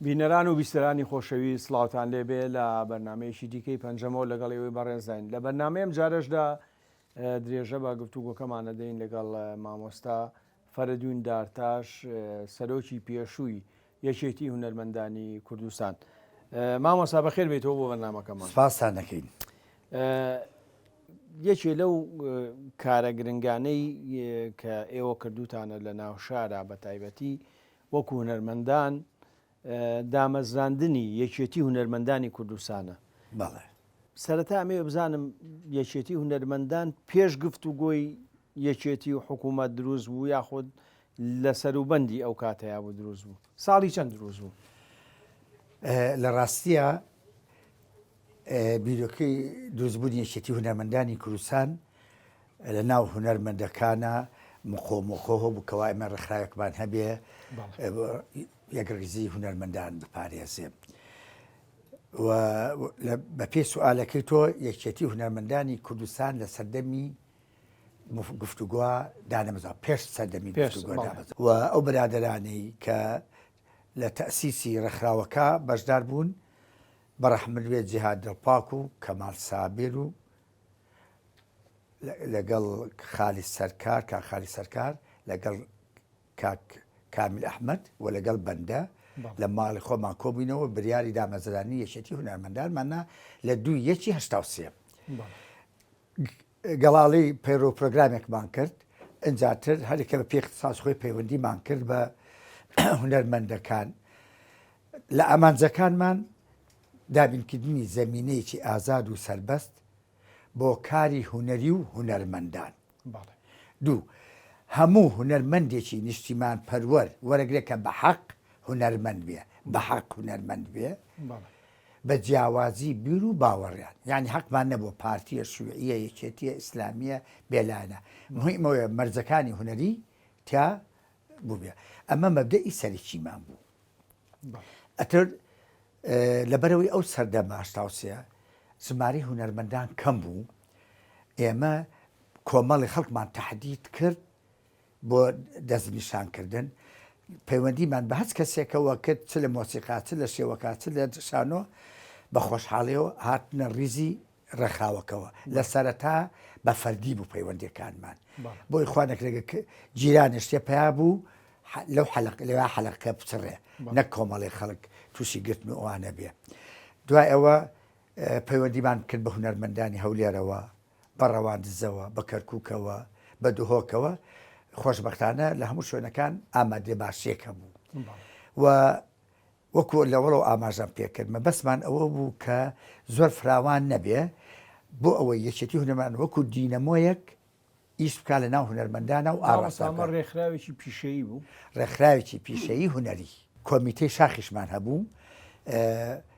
بینەران و بیستەرانی خۆشەوی سڵاوتان لێبێ لە بەرنمەیەکی دیکەی پەنجەمەوە لەگەڵ ئێوەی بەڕێزین لە بەرنمەیەم جارەشدا درێژە بە گفتوگۆکەمانە دەین لەگەڵ مامۆستا فەرەدوون دارتاش سەرۆکی پێشووی یەکێتی هونەرمەندانی کوردستان. مامۆستا بەخێر بێتەوە بۆ بەرنامەکەمان. سپاسان دەکەین. یەکێ لەو کارە گرنگانەی کە ئێوە کردوتانە لە ناو شارە بە تایبەتی وەکو هونەرمەندان دامەزراندنی یەکێتی هونەرمەندانی کوردستانە. بەڵێ سەرەتا ئەمێ بزانم یەکێتی هونەرمەندان پێش گفتوگۆی یەکێتی و حکوومەت دروست بوو یاخود لە سەروبەندی ئەو کاتەیە بوو دروست بوو، ساڵی چەند دروست بوو؟ لە ڕاستیە بیرۆکەی دروستبوونی یەکێتی هونەرمەندانی کوردستان لە ناو هونەرمەندەکانە مخۆ بوو کەوا ئێمە ڕێکخراوێکمان هەبێ یەکڕیزی هونەرمەندان بپارێزێ. بە پێی سوالەکەی تۆ یەکێتی هونەرمەندانی کوردستان لە سەردەمی گفتوگۆ دانەمەزا پێش سەردەمی گفتوگۆ دامەزا و ئەو برادەرانەی کە لە تەسیسی ڕێکخراوەکە بەشدار بوون بەڕەحمەتوێ جیهاد دڵپاک و کەمال سابر و لەگەڵ خالی سەرکار کاک خالی سەرکار لەگەڵ کاک کامیل ئەحمەد و لەگەڵ بەندە لە ماڵی خۆمان کۆبووینەوە بریاری دامەزرانی یەکێتی هونەرمەندانمانە لە 2/1/83 گەڵاڵی پەیڕۆ پرۆگرامێکمان کرد ئەنجاتر هەرێکە بە پێختصاص خۆی پەیوەندیمان کرد بە هونەرمەندەکان لە ئامانجەکانمان دابینکردنی زەمینەیەکی ئازاد و سەربەست بۆ کاری هونەری و هونەرمەندان. دوو هەموو هونەرمەندێکی نیشتیمان پەروەر وەرەگرێکە بە حەق هونەرمەند بێ بە حەق هونەرمەند بێ بە جیاوازی بیر و باوەڕیان یعنی حەقمان نەبووە پارتیە شوعیە یەکێتیە ئیسلامیە بێلایەنە مهمەوەیە مەرجەکانی هونەری تا بوو بێ ئەمە مەبدەئی سەرەکیمان بوو. ئەتر لەبەرەوەی ئەو سەردەمە 83 ژمارەی هونەرمەندان کەم بوو ئێمە کۆمەڵی خەڵکمان تەحدید کرد بۆ دەستنیشانکردن پەیوەندیمان بە هەچ کەسێکەوە کرد چ لە مۆسیقا چ لە شێوەکە چ لە شانۆ بە خۆشحاڵیەوە هاتنە ڕیزی ڕێکخراوەکەوە لە سەرەتا بە فەردی بوو پەیوەندیەکانمان بۆی خوانێک جیرانی شتێ پیا بوو لەو لەوە حەلەقەکە بچڕێ نەک کۆمەڵی خەڵک تووشی گرتن و ئەوانە بێ. دوای ئەوە پەیوەندیمان کرد بە هونەرمەندانی هەولێرەوە بە ڕەواندزەوە بە کەرکووکەوە بە دوهۆکەوە خۆشبەختانە لە هەموو شوێنەکان ئامادە باشیەکە بوو و وەکو لەوەڵەوە ئاماژەم پێکردمە بەسمان ئەوە بوو کە زۆر فراوان نەبێ بۆ ئەوەی یەکێتی هونەرمان وەکو دینەمۆیەک ئیش بکات لە ناو هونەرمەندانە و ئاڕاستامە ڕێکخراوێکی پیشەیی بوو ڕێکخراوێکی پیشەیی هونەری کۆمیتەی شاخیشمان هەبوو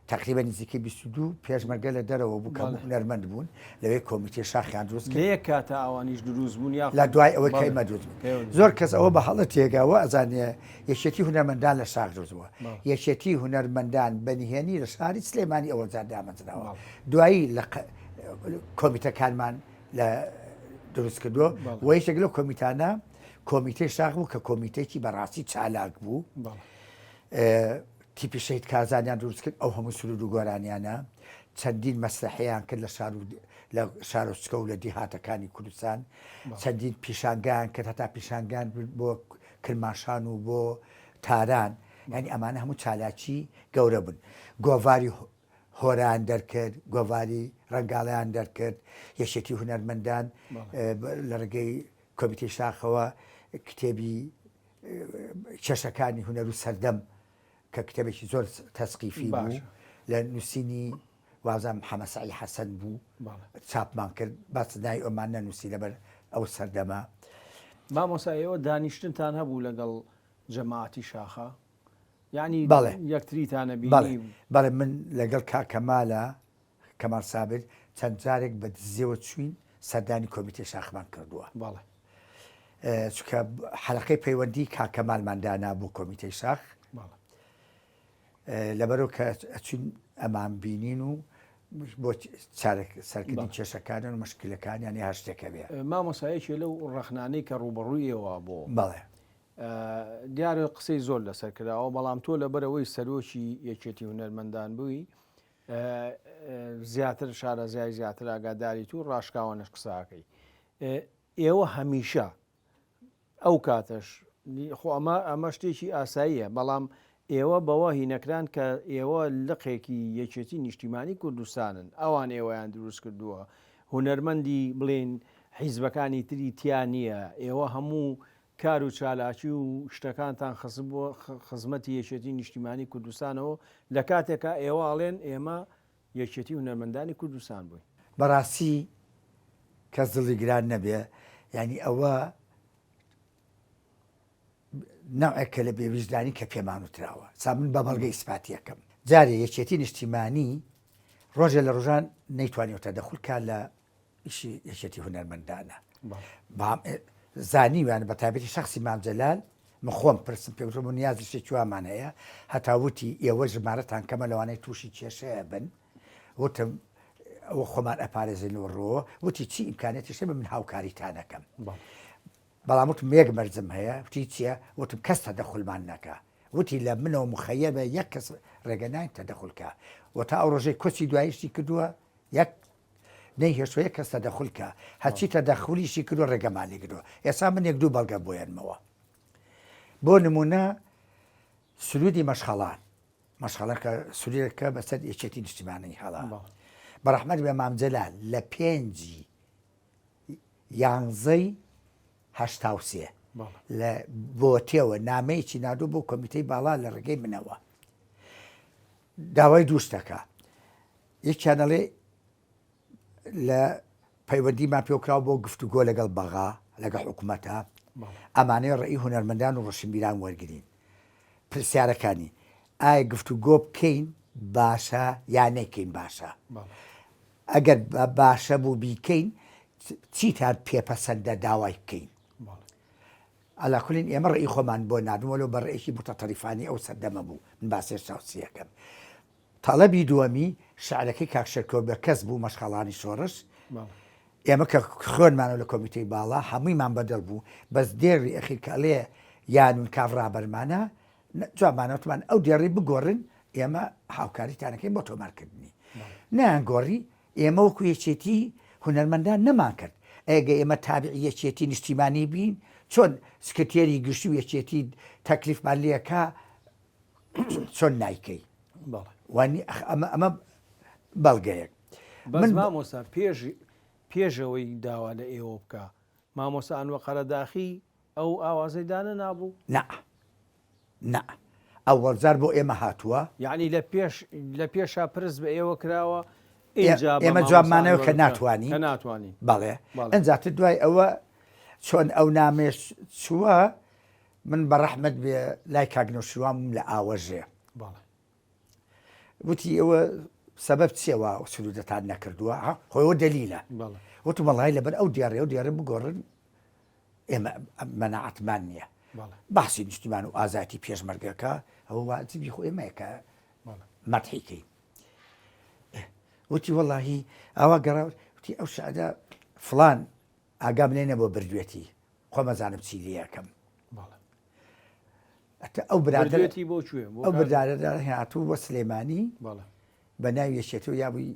تقریبا نزیکەی 22 پێشمەرگە لە دەرەوە بوو کە هونەرمەند بوون لەوەی کۆمیتەی شاخیان دروست کرد لە کاتە ئەوانیش دروست بوون لە دوای ئەوەی کەیمە دروست زۆر کەس ئەوە بە هەڵە تێگاوە ئەزانێ یەکێتی هونەرمەندان لە شاخ دروستبووە یەکێتی هونەرمەندان بەنهێنی لە شاری سلێمانی ئەوەجار دامەزراوە دوایی لە کۆمیتەکانمان لە دروست کردووە و یەکێک لەو کۆمیتانە کۆمیتەی شاخ بوو کە کۆمیتەیەکی بەڕاستی چالاک بوو تیپی شەید کازانیان دروست کرد ئەو هەموو سرود و گۆرانیانە چەندین مەسلحەیان کرد لە شارۆچکە و لە دیهاتەکانی کوردستان چەندین پیشانگیان کرد هەتا پیشانگیان بۆ کرماشان و بۆ تاران یعنی ئەمانە هەموو چالاکی گەورە بوون گۆڤاری هۆران دەرکرد گۆڤاری ڕەنگاڵیان دەرکرد یەکێتی هونەرمەندان لە ڕێگەی کۆمیتەی شاخەوە کتێبی کێشەکانی هونەر و سەردەم کە کتێبێکی زۆر تەسقیفی بوو لە نووسینی وازام محەمەد حەسەن بوو چاپمان کرد باسنای ئەمان نەنووسی لەبەر ئەو سەردەما. مامۆسایەوە دانیشتنتان هەبوو لەگەڵ جەماعەتی شاخە یعنی یەکتریتانە بینی؟ بەڵێ من لەگەڵ کاکەمالە کەمال سابر چەند جارێک بە دزیەوە چوین سەردانی کۆمیتەی شاخمان کردووە چونکە حەلەقەی پەیوەندی کاکەمالماندانا بوو کۆمیتەی شاخ لەبەرەوە کە ئەچین ئەمان بینین و بۆ سەرکردنی کێشەکانن و مەشکلەکان یانی هەر شتێکە بێ. مامۆسایەکی لەو ڕەخنانەی کە ڕوبەڕوویەوە بۆ بەڵێ دیارە قسەی زۆر لەسەر کراوە بەڵام تۆ لەبەرەوەی سەرۆکی یەکێتی هونەرمەندان بووی زیاتر شارەزای زیاتر ئاگاداری تو ڕاشکاوەنش قساکەی ئێوە هەمیشە ئەو کاتەش خۆ ئەمە شتێکی ئاساییە بەڵام ئێوە بەوە هینەکران کە ئێوە لقێکی یەکێتی نیشتیمانی کوردستانن ئەوان ئێوەیان دروست کردووە هونەرمەندی بڵێن حیزبەکانی تری تیان نییە ئێوە هەموو کار و چالاکی و شتەکانتان خزمەتی یەکێتی نیشتیمانی کوردستانەوە لە کاتێکە ئێوەڵێن ئێمە یەکێتی هونەرمەندانی کوردستان بووین بەڕاستی کەس دڵی گران نەبێ ینی ئەوە ناوێکە لە بێویژدانی کە پێمان وتراوە سا من بە بەڵگەی ئیسپاتیەکەم جارێ یەکێتی نیشتیمانی ڕۆژێ لە ڕۆژان نەیتوانیوتە دەخولکە لە ئیشی یەکێتی هونەرمەندانە زانیویان بە تابێتی شخصی مامجەلال من خۆم پرسم پێوتم نیازی شتێکی وامان هەیە هەتاوتی ئێوە ژمارەتان کەمە لەوانەیە تووشی کێشەیە بن وتم ئەوە خۆمان ئەپارێزینەوە ڕۆ وتی چی ئیمکانێتی شێ من هاوکاریتانەکەم بەڵام وتم یەک مەرجم هەیە وتی چییە وتم کەس تەدەخولمان نەکە وتی لە منەوە مخەیەبە یەک کەس ڕێگەناین تەدەخولکە و تا ئەو ڕۆژەی کۆچی دوایشتی کردووە یەک نەیهێشتوە یەک کەس تەدەخولکە هەرچی تەدەخولیشی کردو ڕێگەمانی کردووە ئێستا من یەک دوو بەڵگە بۆیانمەوە بۆ نمونە سرودی مەشخەڵان کە سروودەکە بەسەر یەکێتی نیشتیمانی هەڵا بەڕەحمەت بێ مامجەلال لە 5 یانزەی 83 لە بۆتێەوە نامەیەکی نادوو بۆ کۆمیتەی باڵا لە ڕێگەی منەوە داوای دووشتەکە یەکیانەڵێ لە پەیوەندیمان پێوکراوە بۆ گفتوگۆ لەگەڵ بەغا لەگەڵ حکوومەتە ئەمانەیە ڕێی هونەرمەندان و ڕۆشنبیران وەرگین پرسیارەکانی ئایا گفتوگۆ بکەین باشە یان نەکەین باشە ئەگەر باشە بوو بیکەین چیتان پێپەسەندە داوای بکەین ئەلاکولین ئێمە ڕێی خۆمان بۆ نادووەلو بە ڕێکی متەتەریفانی ئەو سەردەمە بوو من باسێ شاوسیەکەم تەڵەبی دووەمی شعرەکەی کاکشەرکۆ بە کەس بوو مەشخەڵانی شۆڕش ئێمە کە خوێنمانەوە لە کۆمیتەی باڵا هەموویمان بەدڵ بوو بەس دێڕی ئەخیرکەڵێ یانون کاڤڕابەرمانە جوابمانەوتمان ئەو دێڕی بگۆڕن ئێمە هاوکاریتانەکەی بۆ تۆمارکردنی نەیانگۆڕی ئێمە وەکو یەکێتی هونەرمەندان نەمان کرد ئەگە ئێمە تابعی یەکێتی نیشتیمانی بین چۆن سکرتێری گشتی و یەکێتی تەکلیفمان لێەکە چۆن نایکەی وانی ئەمە بەڵگەیەک من مامۆستا پێشەوەی داوا لە ئێوە بکە مامۆستا ئەنوە قەرەداخی ئەو ئاوازەیدانە نابوو نا ئەو وەرزار بۆ ئێمە هاتووە یعنی لە پێشا پرس بە ئێوە کراوە ئێمە جوابمانەوە کە ناتوانین بەڵێ ئەنجاتر دوای ئەوە چۆن ئەو نامێش چووە من بە ڕەحمەت بێ لای کاگنۆشروام لە ئاوەژێ وتی ئەوە سەبەب چێوە سرودەتان نەکردووە خۆیەوە دەلیلە وتم وەڵای لەبەر ئەو دیارێ و دیارە بگۆڕن ئێمە مەناعەتمان نییە باسی نیشتیمان و ئازاتی پێشمەرگەکە ئەوە واجبی خۆ ئێمەیەکە مەدحیکەی وتی وەڵاهی ئەوە گەڕاوت وتی ئەو شعرە فڵان ئاگام لێ نەبووە بردوێتی خۆمەزانم چی لێەکەم ئەو برادێتی بۆ کوێ ئەو بردارەدا هاتوو بۆ سلێمانی بە ناوی یەشێتەوە یابووی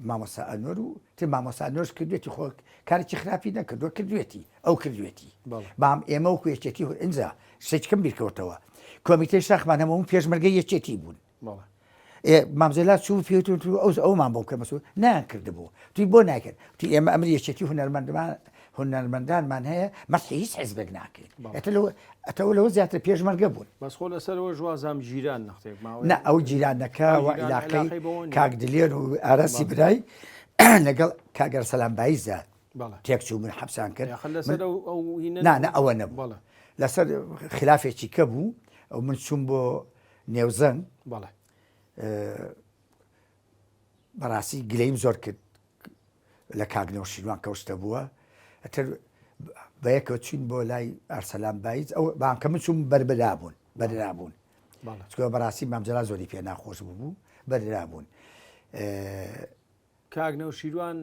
مامۆستا ئەنۆر و تر مامۆستا ئەنۆرش کردوێتی خۆ کارێکی خراپی نەکردووە کردوێتی ئەو کردوێتی بام ئێمە و یەکێتی ئەنجا شتێکم بیرکەوتەوە کۆمیتەی شاخمان هەموو پێشمەرگەی یەکێتی بوون مامزەلات چوو پێوت ئەومان بۆ کە مەسوول ناکردبوو توی بۆ ناکرد توی ئێمە ئەمر یەکێتی هونەرمەندانمان هەیە مەسحی هیچ حیزبێک ناکرد ئەتەوە لەوە زیاتر پێشمەرگە بوون بەس خۆ لەسەرەوە ژوازام ژیران نەختێک نە ئەو جیرانەکە و عیلاقەی کاکدلێن و ئارەسی برای لەگەڵ کاگەر سەلام بایزە تێکچوو من حەبسان کرد نە ئەوە نەبوو لەسەر خلافێکی کە بوو ئەو من چوون بۆ نێوزەنگ بەڕاستی گلەیم زۆر کرد لە کاگنەوشیروان کەوشتە بووە ئەتر بەیەکەوە چین بۆ لای ئارسەلام بایز ئەو بانکە من چوون بەررابوون چکۆ بەڕاستی مامجەلا زۆری پێ ناخۆش بوو بەررابوون کاگنەوشیروان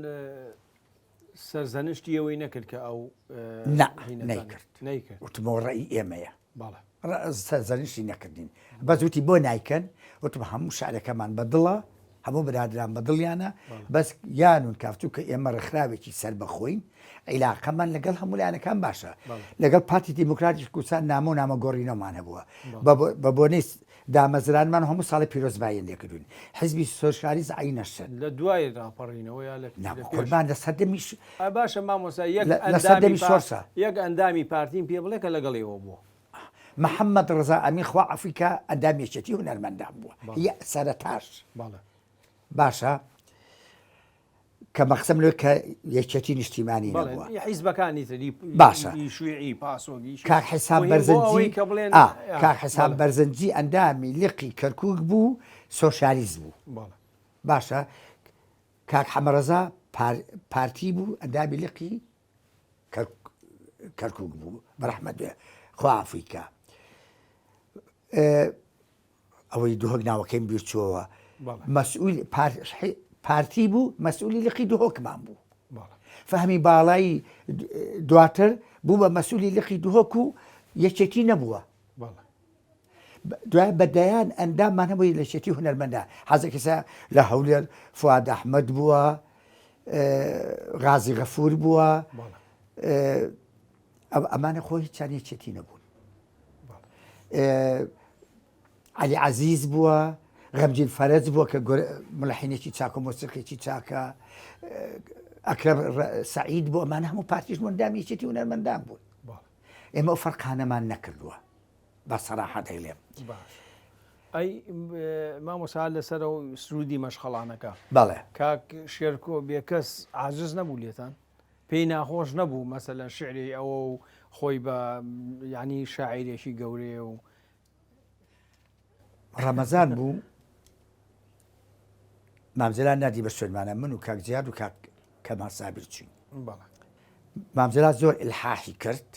سەرزەنشتی ئەوەی نەکرد کە ئەو نەیکرد وتمەوە ڕێی ئێمەیە باڵە سەرزەنشتی نەکردین بەس وتی بۆ نایکەن وتم هەموو شارەکەمان بەدڵە هەموو برادران بەدڵیانە بەس یانون کافتوو کە ئێمە ڕخراوێکی سەر بەخۆین عیلاقەمان لەگەڵ هەموو لایەنەکان باشە لەگەڵ پارتی دیموکراتیش کوردستان نامە و نامەگۆڕینەوەمان هەبووە بە بۆنەی دامەزرانمان هەموو ساڵی پیرۆزباییان لێکردوین حزبی سۆشیالیست عینەشن لە دوای ڕاپەڕینەوە یا قوربان لە سەردەمیش باشە مامۆستا یەک ئەندامی پارتیم پێ بڵێ کە لەگەڵێەوە بووە محەممەد ڕزا ئەمین خوا ئەفریقا ئەندامێکێتی هونەرمەندان بووە سەرەتاش باشە کە مەقسەم لێ کە یەکێتی نیشتیمانی نەبووە حیزبەکانی تری باشە شوێعی پاسۆگی کاک حساب بەرزەنجی کاک حساب بەرزەنجی ئەندامی لقی کەرکووک بوو سۆشیالیست بوو باشە کاک حەمەرەزا پارتی بوو ئەندامی لقی کەرکووک بوو بەڕەحمەت بێ خوا ئەفریقا ئەوەی دووهۆک ناوەکەیم بیرچووەوە مەسئول پارتی بوو مەسئولی لقی دووهۆکمان بوو فەهمی باڵایی دواتر بوو بە مەسئولی لقی دووهۆک و یەکێتی نەبووە دوای بەدایان ئەنداممان هەبووی لە یەکێتی هونەرمەندە حەزێکیسا لە هەولێر فواد ئەحمەد بووە غازی غەفور بووە ئەمانە خۆی هیچیان یەکێتی نەبوون عەلی عەزیز بووە غەمجین فەرەج بووە کە ملەحینێکی چاکە مۆسیقێکی چاکە ئەکرەم سەعید بوو ئەمانە هەموو پارتیش ئەندامی یەکێتی هونەرمەندان بوون ئێمە ئەو فەرقانەمان نەکردووە بە سەراحەت هەیڵێم ئەی مامۆستا لەسەر ئەو سرودی مەشخەڵانەکە بەڵێ کاک شێرکۆ بێکەس عاجز نەبوو لێتان پێی ناخۆش نەبوو مەسەلەن شعری ئەوە و خۆی بە یعنی شاعیرێکی گەورەیە و ڕەمەزان بوو مامزێلان نادی بە سوێنمانە من و کاک جیاد و کاک کەمال سابر چوین مامزێلات زۆر ئیلحاحی کرد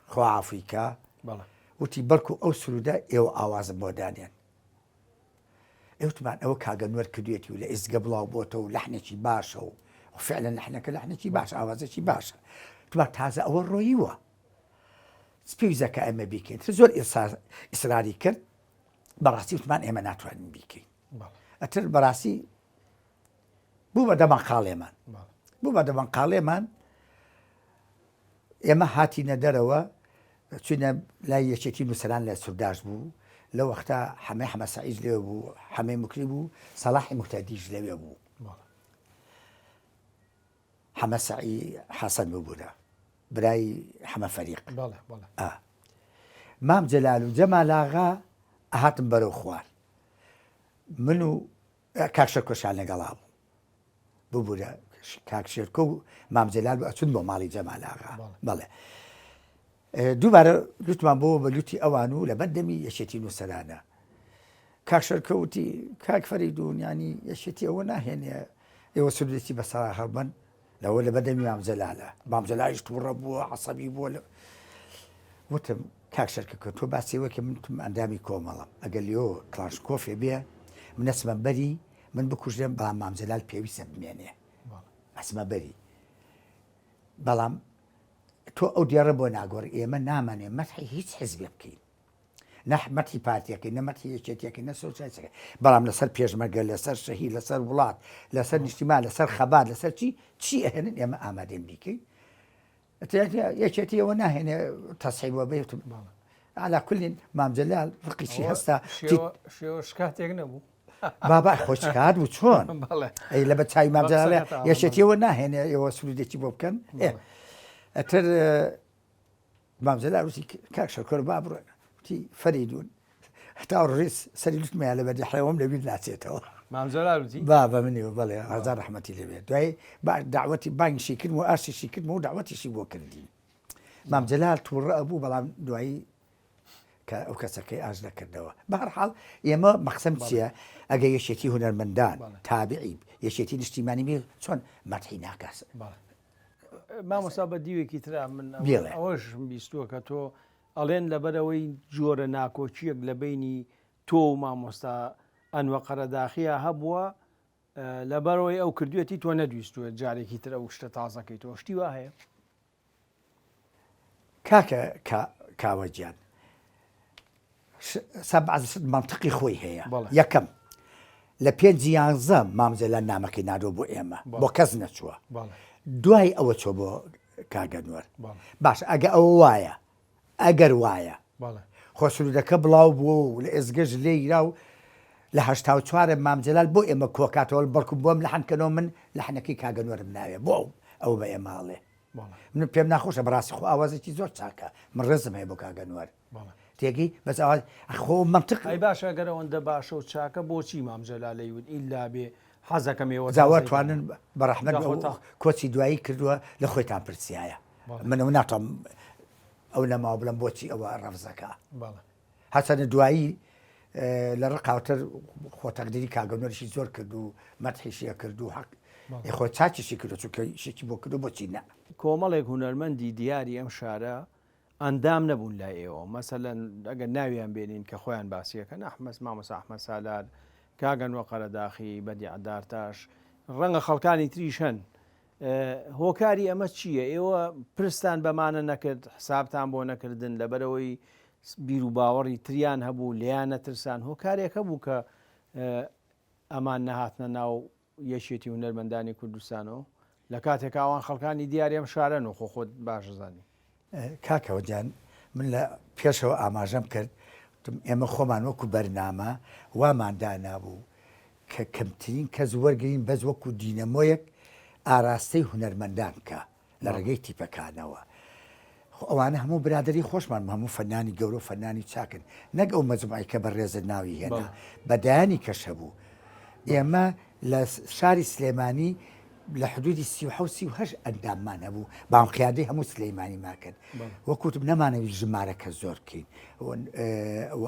خوا ئەفریقا وتی بەڵکو ئەو سرودە ئێوە ئاوازم بۆ دانێن ئێوتمان ئەوە کاگەنوەر کردوێتی و لە ئێزگە بڵاو بۆتەوە و لەحنێکی باشە و فعلا لەحنەکە لەحنێکی باشە ئاوازێکی باشە تومان تازە ئەوە ڕۆییوە سپیوزەکە ئەمە بیکەین زۆر ئیسراری کرد بەڕاستی وتمان ئێمە ناتوانین بیکەین ئەتر بەڕاستی بوو بە دەمەقاڵێمان بوو بە دەمەقاڵێمان ئێمە هاتینە دەرەوە چونە لای یەکێتی نووسەران لە سووداش بوو لە وەختا حەمەی حەمە سەعید لێوە بوو حەمەی موکری بوو سەلاحی موحتەدیش لەوێ بوو حەمە سەعید حەسەن ببوورە برای حەمە فەریق مام جەلال و جەمال ئاغا هاتم بەرەو خوار من و کاک شێرکۆشیان لەگەڵا بوو بوورە کاک شێرکۆ و مام جەلال ئەچون بۆ ماڵی جەمال ئاغا بەڵێ دووبارە لوتمان بۆ بە لوتی ئەوان و لە بەردەمی یەکێتی نووسەرانە کاک شێرکۆ وتی کاک فەریدون ینی یەکێتی ئەوە ناهێنێ ئێوە سرودێکی بەسەرا هەڵبن لەوە لە بەردەمی مام جەلالە مام جەلالیش تووڕە بووە عەسەبی بووە وتم کاک شێرکۆ تۆ باسیەوە کە من ئەندامی کۆمەڵم ئەگەر لێەوە کلاشکۆفێ بێ من ئەسمە بەری من بکوژێم بەڵام مام جەلال پێویستە بمێنێ ئەسمە بەری بەڵام تۆ ئەو دیێڕە بۆ ناگۆڕ ئێمە نامانێ مەتحی هیچ حیزبێ بکەین نەحمەتی پارتیەکەی نەمەتی یەکێتیەکەی نەسۆسیالیستەکەی بەڵام لەسەر پێشمەرگە لەسەر شەهید لەسەر وڵات لەسەر نیشتیمان لەسەر خەبات لەسەر چی ئەهێنن ئێمە ئامادەین بیکەین یەکێتیەوە ناهێنێ تەسحیبوە بێت على كل مام جەلال ڕقیشی هەستا شکاتێک نەبوو بابا خۆشکات بوو چۆن ئەی لە بە چای مام جەلال یەکێتیەوە ناهێنێ ئێوە سرودێکی بۆ بکەن ئەتر مام جەلال وتی کاک شێرکۆ با بڕۆین وتی فەریدون هەتا ڕێز سەری لوتمەیە لە بەردەحرەوەم لەبیر ناچێتەوە مام جەلال وتی بە منیوە بەڵێ هەزار ڕەحمەتی لەبێت دوای داوەتی بانگیشی کردم و ئاشتیشی کردم و داوەتیشی بۆ کردین مام جەلال تووڕە بوو بەڵام دوایی کە ئەو کەسەکەی ئاژ نەکردەوە بەهەرحاڵ ئێمە مەقسەم چییە ئەگە یەکێتی هونەرمەندان تابعی یەکێتی نیشتیمانی بێ چۆن مەدحی ناکاسە مامۆستا بە دیوێکی ترا من ئەوەش بیستووە کە تۆ ئەڵێن لەبەرەوەی جۆرە ناکۆچیەک لە بینی تۆ و مامۆستا ئەنوە قەرەداخیە هەبووە لەبەرەوەی ئەو کردوێتی تۆ نەدویستوە جارێکی تر ئەو شتە تازەکەی تۆ شتی وا هەیە کاکە کاوەجیان منطقی خۆی هەیە یەکەم لە 5 مامزە لە نامەکەی نادۆ بۆ ئێمە بۆ کەس نەچووە دوای ئەوە چۆ بۆ کاگەنوەر باش ئەگە ئەوە وایە ئەگەر وایە خۆسرودەکە بڵاو بووە و لە ئێزگەژ لێیرا و لە 84 مامجلال بۆ ئێمە کۆکاتەوە بەڵکو بۆم لە حەنکەنەوە من لە حەنەکەی کاگەنوەرم ناوێ بۆ ئەو بە ئێماڵێ من پێم ناخۆشە بەڕاستی خۆ ئاوازێکی زۆر چاکە من ڕێزم هەیە بۆ کاگەنوەر تێگەی بەس خۆ منطق ئەی باشە گەر ئەوەندە باشە و چاکە بۆچی مامجەلالەی ود ئیلا بێ حەزەکەمەوە زاوەتوانن بەڕەحمەت کۆچی دوایی کردووە لە خۆیتان پرسیایە منەوە ناتۆم ئەو لەماوە بڵم بۆچی ئەوە ڕەفزەکە هەچەنە دوایی لە ڕقاوتر خۆتەقدیری کاگەنوەریشی زۆر کرد و مەدحیشیە کرد و حەق خۆ چاکیشی کردو چونکە شێکی بۆ کردو بۆچی نە کۆمەڵێک هونەرمەندی دیاری ئەم شارە ئەندام نەبوون لای ئێوە مەسەلەن ئەگەر ناویان بێنین کە خۆیان باسیەکەن ئەحمەد مامۆستا ئەحمەد سالار کاگەنوە قەرەداخی بەدیعەدارتاش ڕەنگە خەڵکانی تریش هەن هۆکاری ئەمە چییە ئێوە پرستان بەمانە نەکرد حسابتان بۆ نەکردن لەبەرەوەی بیر و باوەڕی تریان هەبوو لیان نەترسان هۆکارێک هەبوو کە ئەمان نەهاتنە ناو یەکێتی هونەرمەندانی کوردستانەوە لە کاتێک ئەوان خەڵکانی دیاری ئەم شارەن و خۆت باشزانانی کاکەوە جان من لە پێشەوە ئاماژەم کرد ئێمە خۆمان وەکو بەرنامە واماندا نابوو کە کەمترین کەس وەرگین بەس وەکو دینەمۆیەک ئاراستەی هونەرمەندان کە لە ڕێگەی تیپەکانەوە ئەوانە هەموو برادری خۆشمان هەموو فەنانی گەورە و فەنانی چاکن نەک ئەو مەجموعی کە بەڕێزە ناوی هێنا بەدایانی کەشە بوو ئێمە لە شاری سلێمانی لە حدودی 38 ئەنداممان هەبوو باوقیادەی هەموو سلەیمانی ماکرد وەکوتم نەمانەوی ژمارەکە زۆرکەین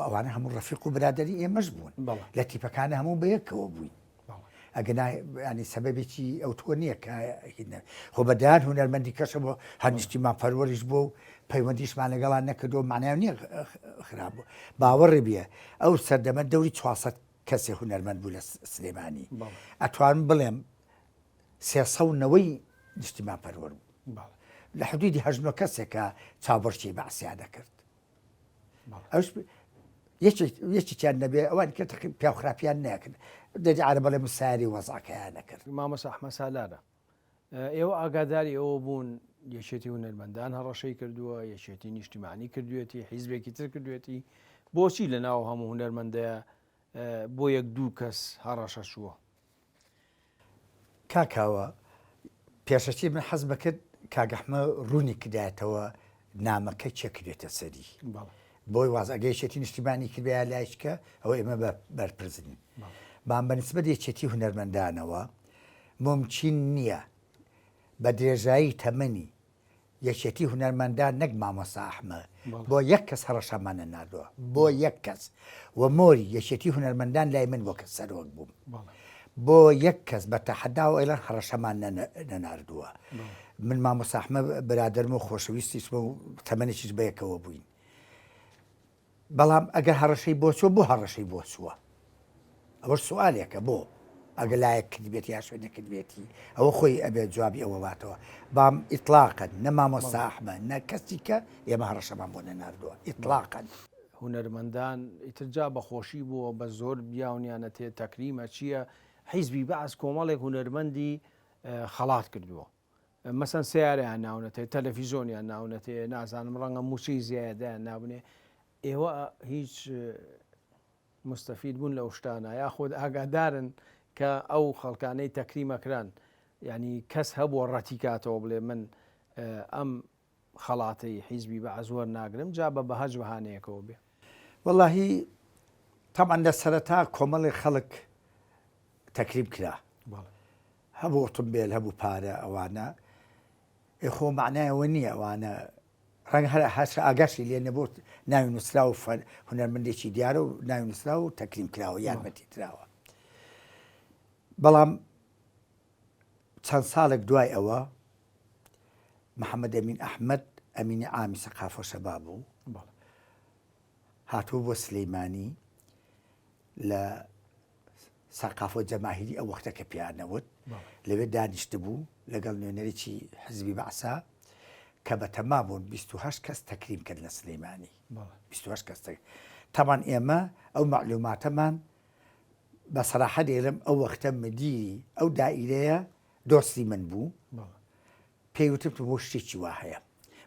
ئەوانە هەموو ڕەفیق و برادری ئێمەش بوون لە تیپەکانە هەموو بەیەکەوە بووین ئەگەنی سەبەبێکی ئەو تۆ نییە خۆ بەدایان هونەرمەندی کەشە بۆ هەنیشتیمان پەروەریش بۆ و پەیوەندیشمان لەگەڵان نەکردەوە معنای نییە خراپ بوو باوەڕێ بیە ئەو سەردەمە دەوری 400 کەسێ هونەرمەند بوو لە سلێمانی ئەتوانم بڵێم 300 نیشتیمان پەروەر بوو لە حدودی 8 کەسێکە چاوبەرچی بەعسیان دەکرد ئەوش یەکێکیان نەبێ ئەوان کە پیاخراپیان نەکرد دەجی عرە بەڵێ مساری وەزعکەیان نەکرد مامۆستا ئەحمەد سالارە ئێوە ئاگاداری ئەوە بوون یەکێتی هونەرمەندان هەڕەشەی کردووە یەکێتی نیشتیمانی کردوێتی حیزبێکی تر کردوێتی بۆچی لە ناو هەموو هونەرمەندەیە بۆ یەک دوو کەس هەڕەشە چووە کاکاوە پێشەچی من حەز بکرد کاگەحمە ڕوونی کردایەتەوە نامەکە چێکرێتە سەری بۆی وازئەگەیشێتی نیشتیمانی کردبیا لایشکە ئەوە ئێمە بەرپرسین بام بەنسبەت یەکێتی هونەرمەندانەوە ممکن نییە بە درێژایی تەمەنی یەکێتی هونەرمەندان نەک مامۆستا ئەحمەد بۆ یەک کەس هەڕەشەمانە نردووە بۆ یەک کەس و مۆری یەکێتی هونەرمەندان لای من وەکە سەرۆک بووم بۆ یەک کەس بە تەحەداوە ئێلان هەڕەشەمان نەناردووە من مامۆستا ئەحمەد برادەرم و خۆشەویستیشمە و تەمەنێکیش بەیەکەوە بووین بەڵام ئەگەر هەڕەشەی بۆ چوە بۆ هەڕەشەی بۆ چووە ئەوەش سوالێکە بۆ ئەگە لایەک کردبێتی یا شوێنە کردبێتی ئەوە خۆی ئەبێت جوابی ئەوە واتەوە بام ئیطلاقاً نە مامۆستا ئەحمەد نە کەسی کە ئێمە هەڕەشەمان بۆ نەناردووە ئیطلاقاً هونەرمەندان ئیترجا بەخۆشی بووە بە زۆر بیاونیانە تێ تەکریمە چییە حیزبی بەعز کۆمەڵێک هونەرمەندی خەڵات کردووە مەسەن سیارەیان ناونەتێ تەلەڤیزۆنیان ناونەتێ نازانم ڕەنگە موچەی زیادەیان نابنێ ئێوە هیچ مستەفید بوون لەو شتانە یاخۆت ئاگادارن کە ئەو خەڵکانەی تەکریمەکران ینی کەس هەبووە ڕەتیکاتەوە بڵێ من ئەم خەڵاتی حیزبی بەعز وەرناگرم جا بە بەهەج بەهانەیەکەوە بێ وەڵاهی تەمان لە سەرەتا کۆمەڵی خەڵک تەکریب کرا هەبوو ئۆتۆمبیل هەبوو پارە ئەوانە خۆ معنایەوە نییە ئەوانە ڕەنگە هەر ئاگاشی لێ نەبوو ناوی نووسرا و هونەرمەندێکی دیارە و ناوی نووسرا و تەکریم کراوە یارمەتی تراوە بەڵام چەند ساڵێک دوای ئەوە محەممەد ئەمین ئەحمەد ئەمینی ئامی سەقافە شەباب بوو هاتووە بۆ سلەیمانی لە سەقافۆ جەماهیری ئەو وەختە کە پیانەوت لەوێ دانیشت بوو لەگەڵ نوێنەرێکی حزبی بەعسا کە بە تەما بوون 28 کەس تەکریم کرد لە سلەیمانی 28 کەس تەمان ئێمە ئەو معلوماتەمان بە سەراحەت دێڵم ئەو وەختە مدیری ئەو دائیرەیە دۆستی من بوو پێیوتم بۆ شتێکی وا هەیە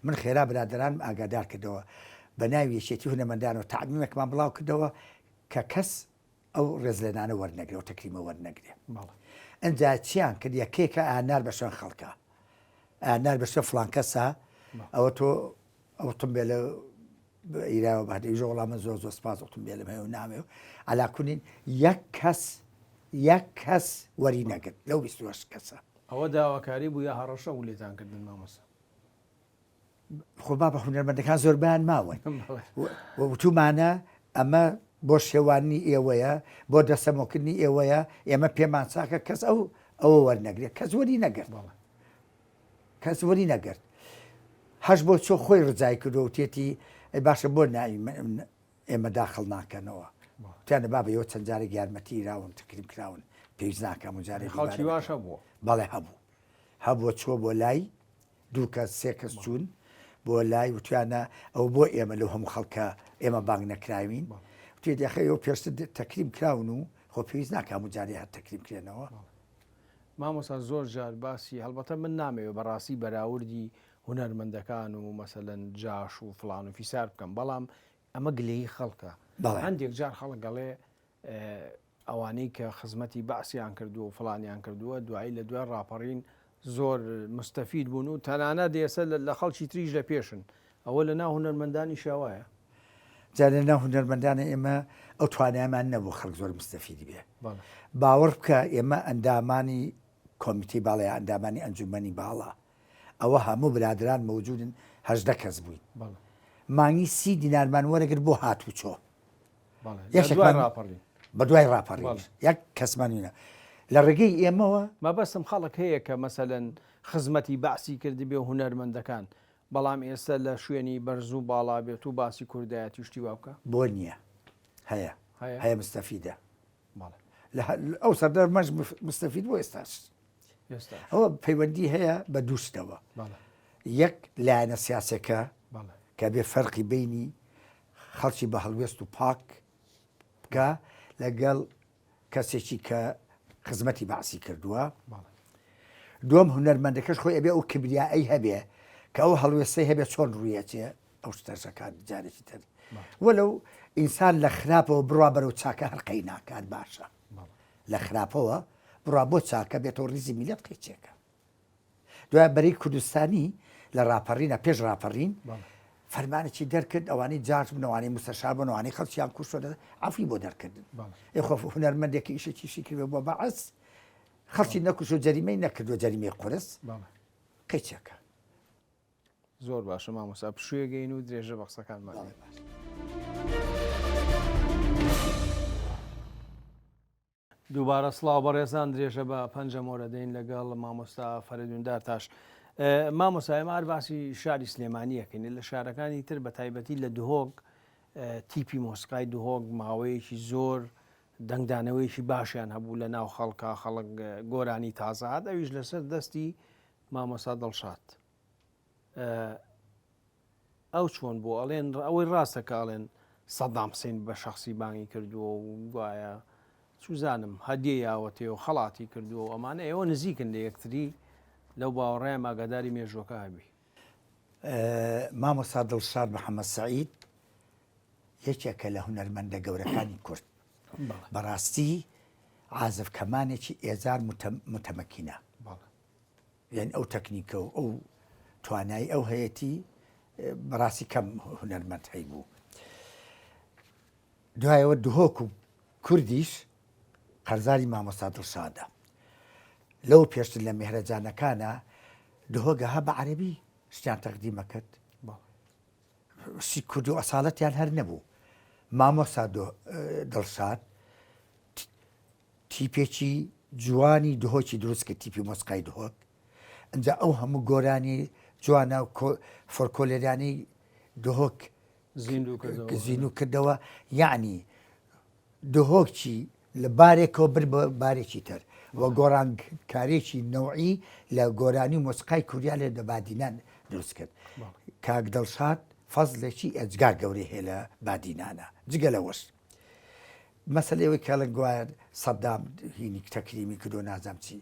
من خێرا برادرانم ئاگادار کردەوە بە ناوی یەکێتی هونەرمەندان و تعمیمێکمان بڵاو کردەوە کە کەس ئەو ڕێزلێنانە وەرنەگرێ و تەکریمە وەرنەگرێ ئەنجا چیان کرد یەکێکە ئانار بە شوێن خەڵکە ئانار بە شوێن فڵان کەسە ئەوە تۆ ئۆتۆمبیلە ئیراوە بەهدەی وڵامە زۆر زۆر سپاس ئۆتۆمبیلم هەیە و نامێ و علاکوونین یەک کەس وەری نەگرت لەو 28 کەسە ئەوە داواکاری بوو یا هەڕەشە و لێتان کردن مامۆستا خۆ با بە هونەرمەندەکان زۆربیان ماوەن وتومانە ئەمە بۆ شێوانی ئێوەیە بۆ دەسەمۆکردنی ئێوەیە ئێمە پێمان چاکە کەس ئەوە وەرنەگرێت کەس وەری نەگرت کەس وەری نەگرت هەش بۆ چۆ خۆی ڕزای کردو و تێتی باشە بۆ ئێمە داخڵ ناکەنەوە تیانە با بەەوە چەند جارێک یارمەتی راون تکریم کراون پێویست ناکەم و جارێک خەڵکی باشە بووە بەڵێ هەبووە چۆ بۆ لای دوو کەس سێ کەس چوون بۆ لای وتیانە ئەو بۆ ئێمە لەو هەموو خەڵکە ئێمە بانگ نەکراوین تێدەخەیەوە پێشتر تەکریم کراون و خۆ پێویست ناکەم و جارێ هەر تەکریم کرێنەوە مامۆستا زۆر جار باسی هەڵبەتە من نامەوێت بەڕاستی بەراوردی هونەرمەندەکان و مەسەلەن جاش و فڵان و فیسار بکەم بەڵام ئەمە گلەیی خەڵکە هەندێک جار خەڵک گەڵێ ئەوانەی کە خزمەتی باسییان کردو و فڵانیان کردووە دوایی لە دوای ڕاپەڕین زۆر مستەفید بوون و تەنانە دێسە لە خەڵکی تریش لە پێشن ئەوە لە ناو هونەرمەندانی شێوایە جارێ ناو هونەرمەندانە ئێمە ئەو توانایمان نەبوو خەڵک زۆر مستەفیدی بێ باوەڕ بکە ئێمە ئەندامانی کۆمیتی باڵێ ئەندامانی ئەنجومەنی باڵە ئەوە هەموو برادران مەوجودن 18 کەس بووین مانگی 30 دینارمان وەرەگرت بۆ هاتوو چۆ بە دوای ڕاپەڕی یەک کەسمان وینە لە ڕێگەی ئێمەوە مەبەستم خەڵک هەیە کە مەسەلەن خزمەتی باسی کردی بێ هونەرمەندەکان بەڵام ئێستا لە شوێنی بەرزوو باڵا بێت و باسی کوردایەتی شتی وا بکە بۆ نییە هەیە مستەفیدە ئەو سەردەر مەش مستەفید بۆ ئێستاش ئەوە پەیوەندی هەیە بە دووشتەوە یەک لایەنە سیاسەکە کە بێ فەرقی بینی خەڵکی بە هەڵوێست و پاک بکە لەگەڵ کەسێکی کە خزمەتی باسی کردووە دوم هونەرمەندەکەش خۆی ئەبێ ئەو کبریایی هەبێ کە ئەو هەڵوێستەی هەبێ چۆن ڕوویەتێ ئەو شتەشەکان جارێکی تر وەلو ئینسان لە خراپەوە بڕوا بەرەو چاکە هەرقەی ناکات باشە لە خراپەوە بڕوا بۆ چاکە بێتەوە ریزی میلەت قیچێکە دوای بەرەی کوردستانی لە ڕاپەڕینە پێش ڕاپەڕین فەرمانێکی دەرکرد ئەوانەی جارج بنەوانی مستەشار بنەوانی خەڵکیان کوشتۆ ئافی بۆ دەرکردن خۆ هونەرمەندێکی ئیشێکیشی کردوێ بۆ بەعەس خەڵکی نەکوش و جەریمەی نەکردووە جەریمەی قورس قیچێکە زۆر باشە مامۆستا پشوێگەین و درێژە بە قسەکانمان دووبارە سڵاو بەڕێزان درێژە بە پەنجەمۆرە دەین لەگەڵ مامۆستا فەرێدوندار تاش مامۆستا ئێمە هەر باسی شاری سلێمانیەکەین لە شارەکانی تر بە تایبەتی لە دهۆک تیپی مۆسیقای دهۆک ماوەیەکی زۆر دەنگدانەوەیکی باشیان هەبوو لە ناو خەڵکە خەڵک گۆرانی تازە هات ئەویش لەسەر دەستی مامۆستا دڵشاد ئەو چۆن بۆ ئەڵێن ئەوەی ڕاستەکەڵێن سەدام حوسێن بە شەخسی بانگی کردووە و گوایە سوزانم هەدیە یاوەتێ و خەڵاتی کردووە و ئەمانە ئێوە نزیکن لە یەکتری لەو باوەڕێیان ئاگاداری مێژوەکە هەبی مامۆستا دڵشاد محەممەد سەعید یەکێکە لە هونەرمەندە گەورەکانی کورد بەڕاستی عازف کەمانێکی ئێزار متەمەکینە یعنی ئەو تەکنیکە و ئەو توانایی ئەو هەیەی بەڕاستی کەم هونەرمەند هەیبوو دوایەوە دهۆک و کوردیش قەرزاری مامۆستا دڵشادە لەو پێشتر لە میهرەجانەکانە دهۆگەها بە عەرەبی شتیان تەقدیمە کرد شی کورد و ئەساڵەتیان هەر نەبوو مامۆستا دڵشاد تیپێکی جوانی دهۆکی دروست کرد تیپی مۆسیقای دهۆک ئەنجا ئەو هەموو گۆرانی جوانە فۆرکۆلێرانی دهۆک زیندوو کردەوە یعنی دهۆکی لە بارێکەوە بر بە بارێکی تر وە گۆڕانکارێکی نەوعی لە گۆرانی مۆسیقای کوریا لە دەبادینان دروست کرد کاک دڵشاد فەزلێکی ئەجگار گەورەی هەیە لە بادینانە جگە لەوەش مەسەلەوەی کەڵن گوایە سەدام هینی تەکریمی کردو نازام چی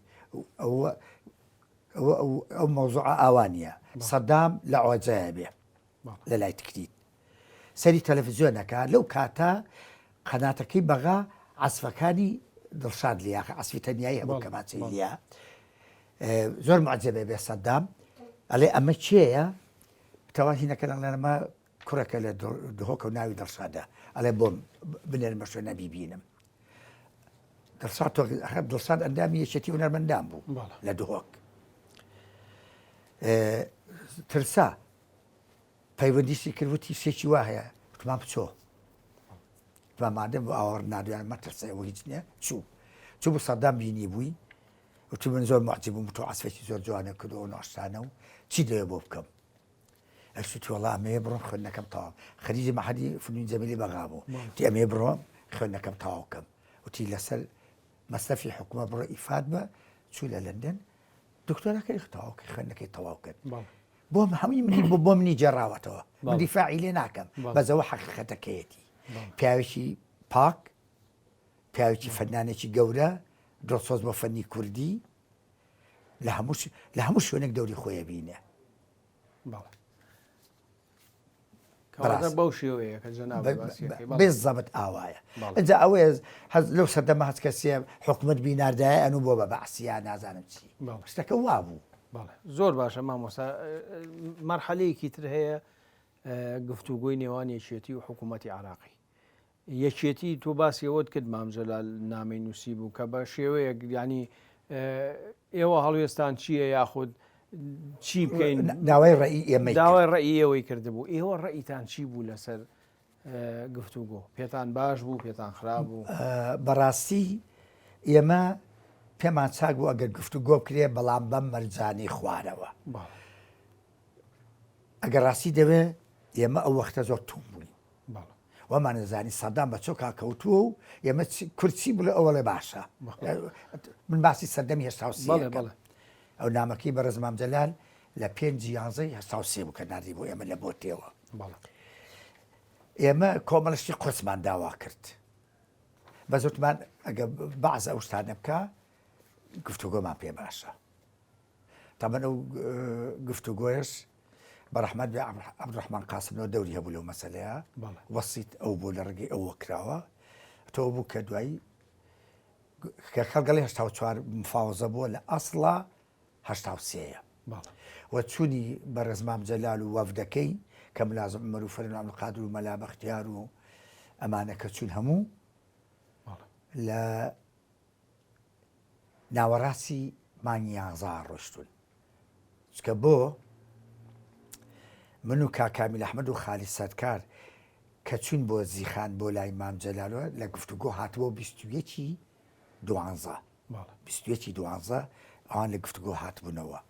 ئەو مەوزوع ئاوانە سەدام لە ئۆجایە بێ لە لای تکریت سەری تەلەڤیزیۆنەکە لەو کاتە قەناتەکەی بەغا عەسفەکانی دڵشاد لیاخە عەسفی تەنیایی هەبوو کەمانچەی لیا زۆر معجەبێ بێ سەدام ئەڵێ ئەمە چێیە تەواهینەکە لەنەرمە کوڕەکە لە دهۆکە و ناوی دڵشادە ئەڵێ بۆم بنێرمە شوێنە بیبینم دڵشاد ئەندامی یەکێتی هونەرمەندان بوو لە دهۆک ترسا پەیوەندیشتی کردوتی شێکی وا هەیە وتمان بچۆ مادەم بۆ ئاوەڕ نادویان مەترسەوە هیچ نییە چوو بۆ سەدام بینی بووی وتی من زۆر معجب بووم تۆ عەسفێکی زۆر جوانە کردەوە ناشتانە و چی دەوێ بۆ بکەم ئەسوتی وەڵا ئەمەیە بڕۆم خوێندنەکەم تەواو خەریجی مەحەدی فنون جەمیلی بەغا بوو وتی ئەمەیە بڕۆم خوێندنەکەم تەواو بکەم وتی لەسەر مەسلەفی حکومە بڕۆ ئیفاد بە چوو لە لەندەن دکتۆرەکەی تەواوکە خوێندنەکەی تەواو کرد بۆ هەمووی منی بۆ منی جێڕاوەتەوە من دیفاعی لێ ناکەم بەزەوە حەقیقەتەکەیەتی پیاوێکی پاک پیاوێکی فەنانێکی گەورە دڵسۆز بۆ فەنی کوردی لە هەموو شوێنێک دەوری خۆیە بینە بەو شێوەیە کە جەناب بێ زەبەت ئاوایە ئەجا ئەوەیە لەو سەردەمە هەست کەسێ حکومت بیناردایە ئەنوو بۆ بە بەعسیان نازانم چی شتەکە وا بوو زۆر باشە مامۆستا مەرحەلەیەکی تر هەیە گفتوگۆی نێوان یەکێتی و حکوومەتی عراقی یەکێتی تۆ باسی ئەوت کرد مامجەلال نامەی نووسی بوو کە بە شێوەیەک ینی ئێوە هەڵوێستان چییە یاخود چی بکەین داوای ڕێی ئێمە داوای ڕێی ئێوەی کردبوو ئێوە ڕێیتان چی بوو لەسەر گفتوگۆ پێتان باش بوو پێتان خراپ بوو بەڕاستی ئێمە پێمان چاک بوو ئەگەر گفتوگۆ بکرێ بەڵام بەم مەرجانەی خوارەوە ئەگەر ڕاستی دەوێ ئێمە ئەو وەختە زۆر توم بووین وەمان نەزانی سەدام بە چۆ کاکەوتووە و ئێمە کورچی بڵێ ئەوەڵێ باشە من باسی سەردەمی هێشتا و سێەکەم ئەو نامەکەی بەڕێز مامجەلال لە 5/11 هێشتا و سێ بوو کە نردی بۆ ئێمە لە بۆ تێوە ئێمە کۆمەڵشتی قورسمان داوا کرد بە زۆرتمان ئەگە بەعز ئەو شتانە بکە گفتوگۆمان پێ باشە تەمەن ئەو گفتوگۆیش بەڕەحمەت بێ عەبدوڕەحمان قاسمەوە دەوری هەبوو لەو مەسەلەیە وەسیت ئەو بۆ لە ڕێگەی ئەوە کراوە تۆ بوو کە دوایی کە خەڵگەڵی 84 مفاوزە بووە لە ئەسڵا 83ەیە وە چوونی بەڕێز مامجەلال و وەفدەکەی کە ملازم عومەر و فەرین عەبدولقادر و مەلا بەختیار و ئەمانە کە چوون هەموو لە ناوەڕاستی مانگی 11 ڕۆشتون چکە بۆ من و کاکامیل ئەحمەد و خالی سەرکار کە چوون بۆ زیخان بۆ لای مامجەلالەوە لە گفتوگۆ هاتبووە 21/12 ئەوان لە گفتوگۆ هاتبوونەوە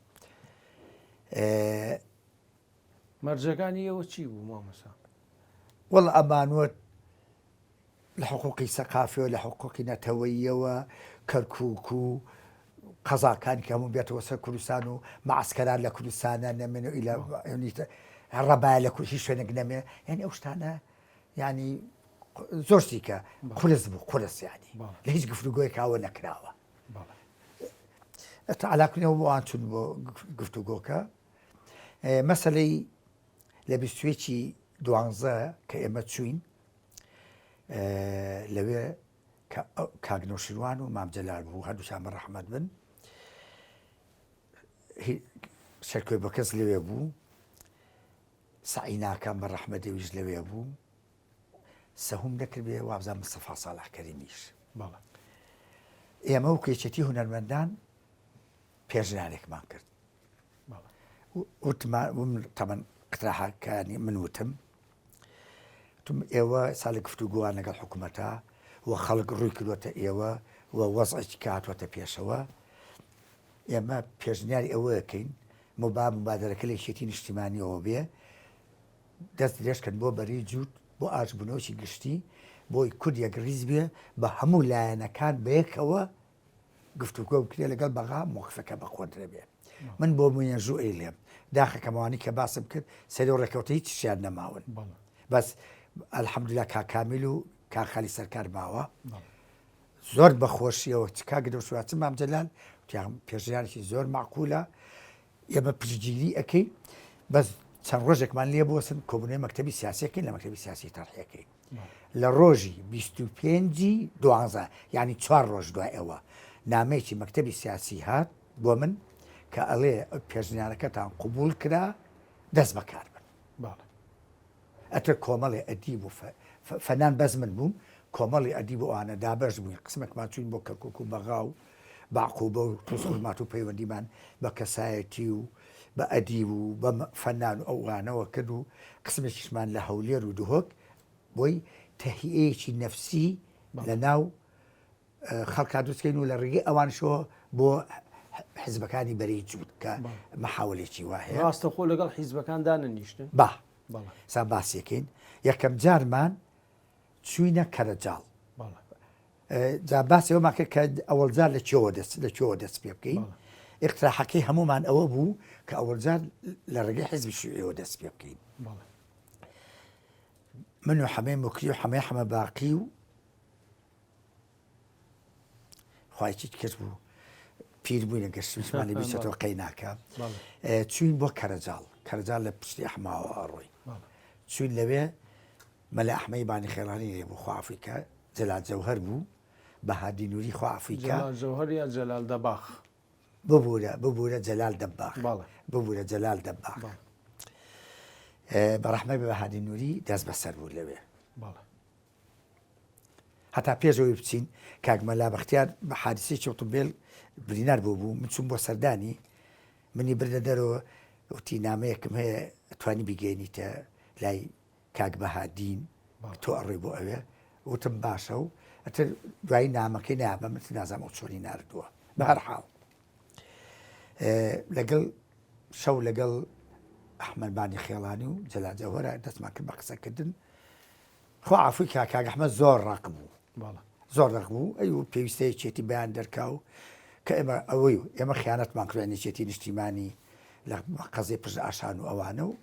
مەرجەکانی ئێوە چی بوو مامۆستا وەڵ ئەمانوە لە حقوقی سەقافیەوە لە حقوقی نەتەوەییەوە کەرکووک و قەزاکانی کە هەموو بێتەوە سەر کوردستان و مەعسکەران لە کوردستانە نەمێنە ڕەبایە لە هیچ شوێنێک نەمێ یعنی ئەو شتانە ینی زۆرسی کە قورس بوو قورس یانی لە هیچ گفتوگۆیەکاوە نەکراوە علاقنەوە بۆ ئەوان چون بۆ گفتوگۆکە مەسەلەی لە 21/12 کە ئێمە چوین لەوێ کاگنۆشیروان و مامجەلال بوو هەردووشان بەڕەحمەت بن سەرکۆی بە کەس لەوێ بوو سعیناکان بەڕەحمەت دەویش لەوێ بوو سەهوم دەکردێ وابزان مستەفا ساڵح کەریمیش ئێمە و کێچەتی هونەرمەندان پێشنیارێکمان کرد تەمەەن قتراحەکانی من وتم ئێوە ساڵی گفتوگۆوان لەگەڵ حکوومەتە وە خەڵک ڕووی کردوەتە ئێوە وە وەزعێکی کاتوەتە پێشەوە ئێمە پێشنیاری ئەوەکەین مبادرەکە لە یەکێتی نیشتیمانیەوە بێ دەست درێژکەن بۆ بەری جووت بۆ ئاژبوونەوەی گشتی بۆی کوردێک ریز بێ بە هەموو لایەنەکان بەیەکەوە گفتوگۆ بکرێ لەگەڵ بەغا موقفەکە بەخۆ درەبێ من بۆ موێژوو ئەیلێم داخەکەمەوانی کە باسم کرد سەری و ڕێکەوتە هیچ شیان نەماون بەس ئەلحەمدوللا کاکامیل و کاخالی سەرکار ماوە زۆر بەخۆشیەوە کاگدە سواتم مام جەلال پێژیانێکی زۆر معقولە ئێمە پشتگیری ئەەکەی بەس چەند ڕۆژێکمان لێ بۆسن کۆبنەوەی مەکتەبی سیاسیەکەی لە مەکتەبی سیاسی تەرحیەکەی لە ڕۆژی 25 دوازە یعنی 4 ڕۆژ دوای ئەوە نامەیەکی مەکتەبی سیاسی هات بۆ من کە ئەڵێ پێشنیارەکەتان قوبول کرا دەست بەکار بن ئەتر کۆمەڵی ئەدیب و فەنان بەز من بووم کۆمەڵی ئەدیب و ئەوانە دابەش بووین قسمێکمان چوین بۆ کەرکک و بەغا و باعقوبە و تووسڵمات و پەیوەندیمان بە کەسایەتی و بە ئەدیب و بە فەنان و ئەوانەوە کرد و قسمێکیشمان لە هەولێر و دوهۆک بۆی تەهیەیەکی نەفسی لە ناو خەڵکا دروستکەین و لە ڕێگەی ئەوانشەوە بۆ حیزبەکانی بەرەی جوود کە مەحاولێکی وایە ڕاستە خۆ لەگەڵ حیزبەکاندا نەنیشتن سا باسیەکەین یەکەم جارمان چوینە کەرەجاڵ جا باسیەوەمان کرد کە ئەوەڵجار لە چۆوە دەست پێ بکەین اقتراحەکەی هەمومان ئەوە بوو کە ئەوەڵجار لە ڕێگەی حیزبی شیوعیەوە دەست پێ بکەین من و حەمەی موکری و حەمەی حەمە باقی و خوای چیت کرد بوو پیر بووینە گەشتمانە بیستەوە قەیناکە چوین بۆ کەرەجاڵ لە پشتی ئەحماوە ڕۆی چوین لەوێ مەلا ئەحمەی بانی خێڵانی لێ بوو خوافریکە جەلال جەوهەر بوو بەهادی نووری خوافریکە جەوهەر یا جەلال دەباخ ببوورە جەلال دەباخ ببوورە جەلال دەباخ بەڕەحمەی بەهادی نووری دەست بەسەر بوو لەوێ هەتا پێشەوەی بچین کاکمەلا بەختیار بە حادیسەی چۆتمبێل برینار بوو من چوون بۆ سەردانی منی بردە دەرەوە وتی نامەیەکم هەیە ئەتوانی بیگەێنیتە لای کاک بەهادین تۆ ئەڕێ بۆ ئەوێ وتم باشە و ئەتر دوایی نامەکەی نابە من نازانم ئەو چۆنی ناردووە بە هەر حاڵ لەگەڵ شەو لەگەڵ ئەحمەد بانی خێڵانی و جەلال جەوهەر دەستمان کرد بە قسەکردن خۆ عەفوی کاک ئەحمەد زۆر ڕق بوو ئەی و پێویستەیە چێتی بەیان دەرکا و کە ئێمە خیانەتمان کردوێنی چێتی نیشتیمانی لە قەزەی پشت ئاشان و ئەوانە و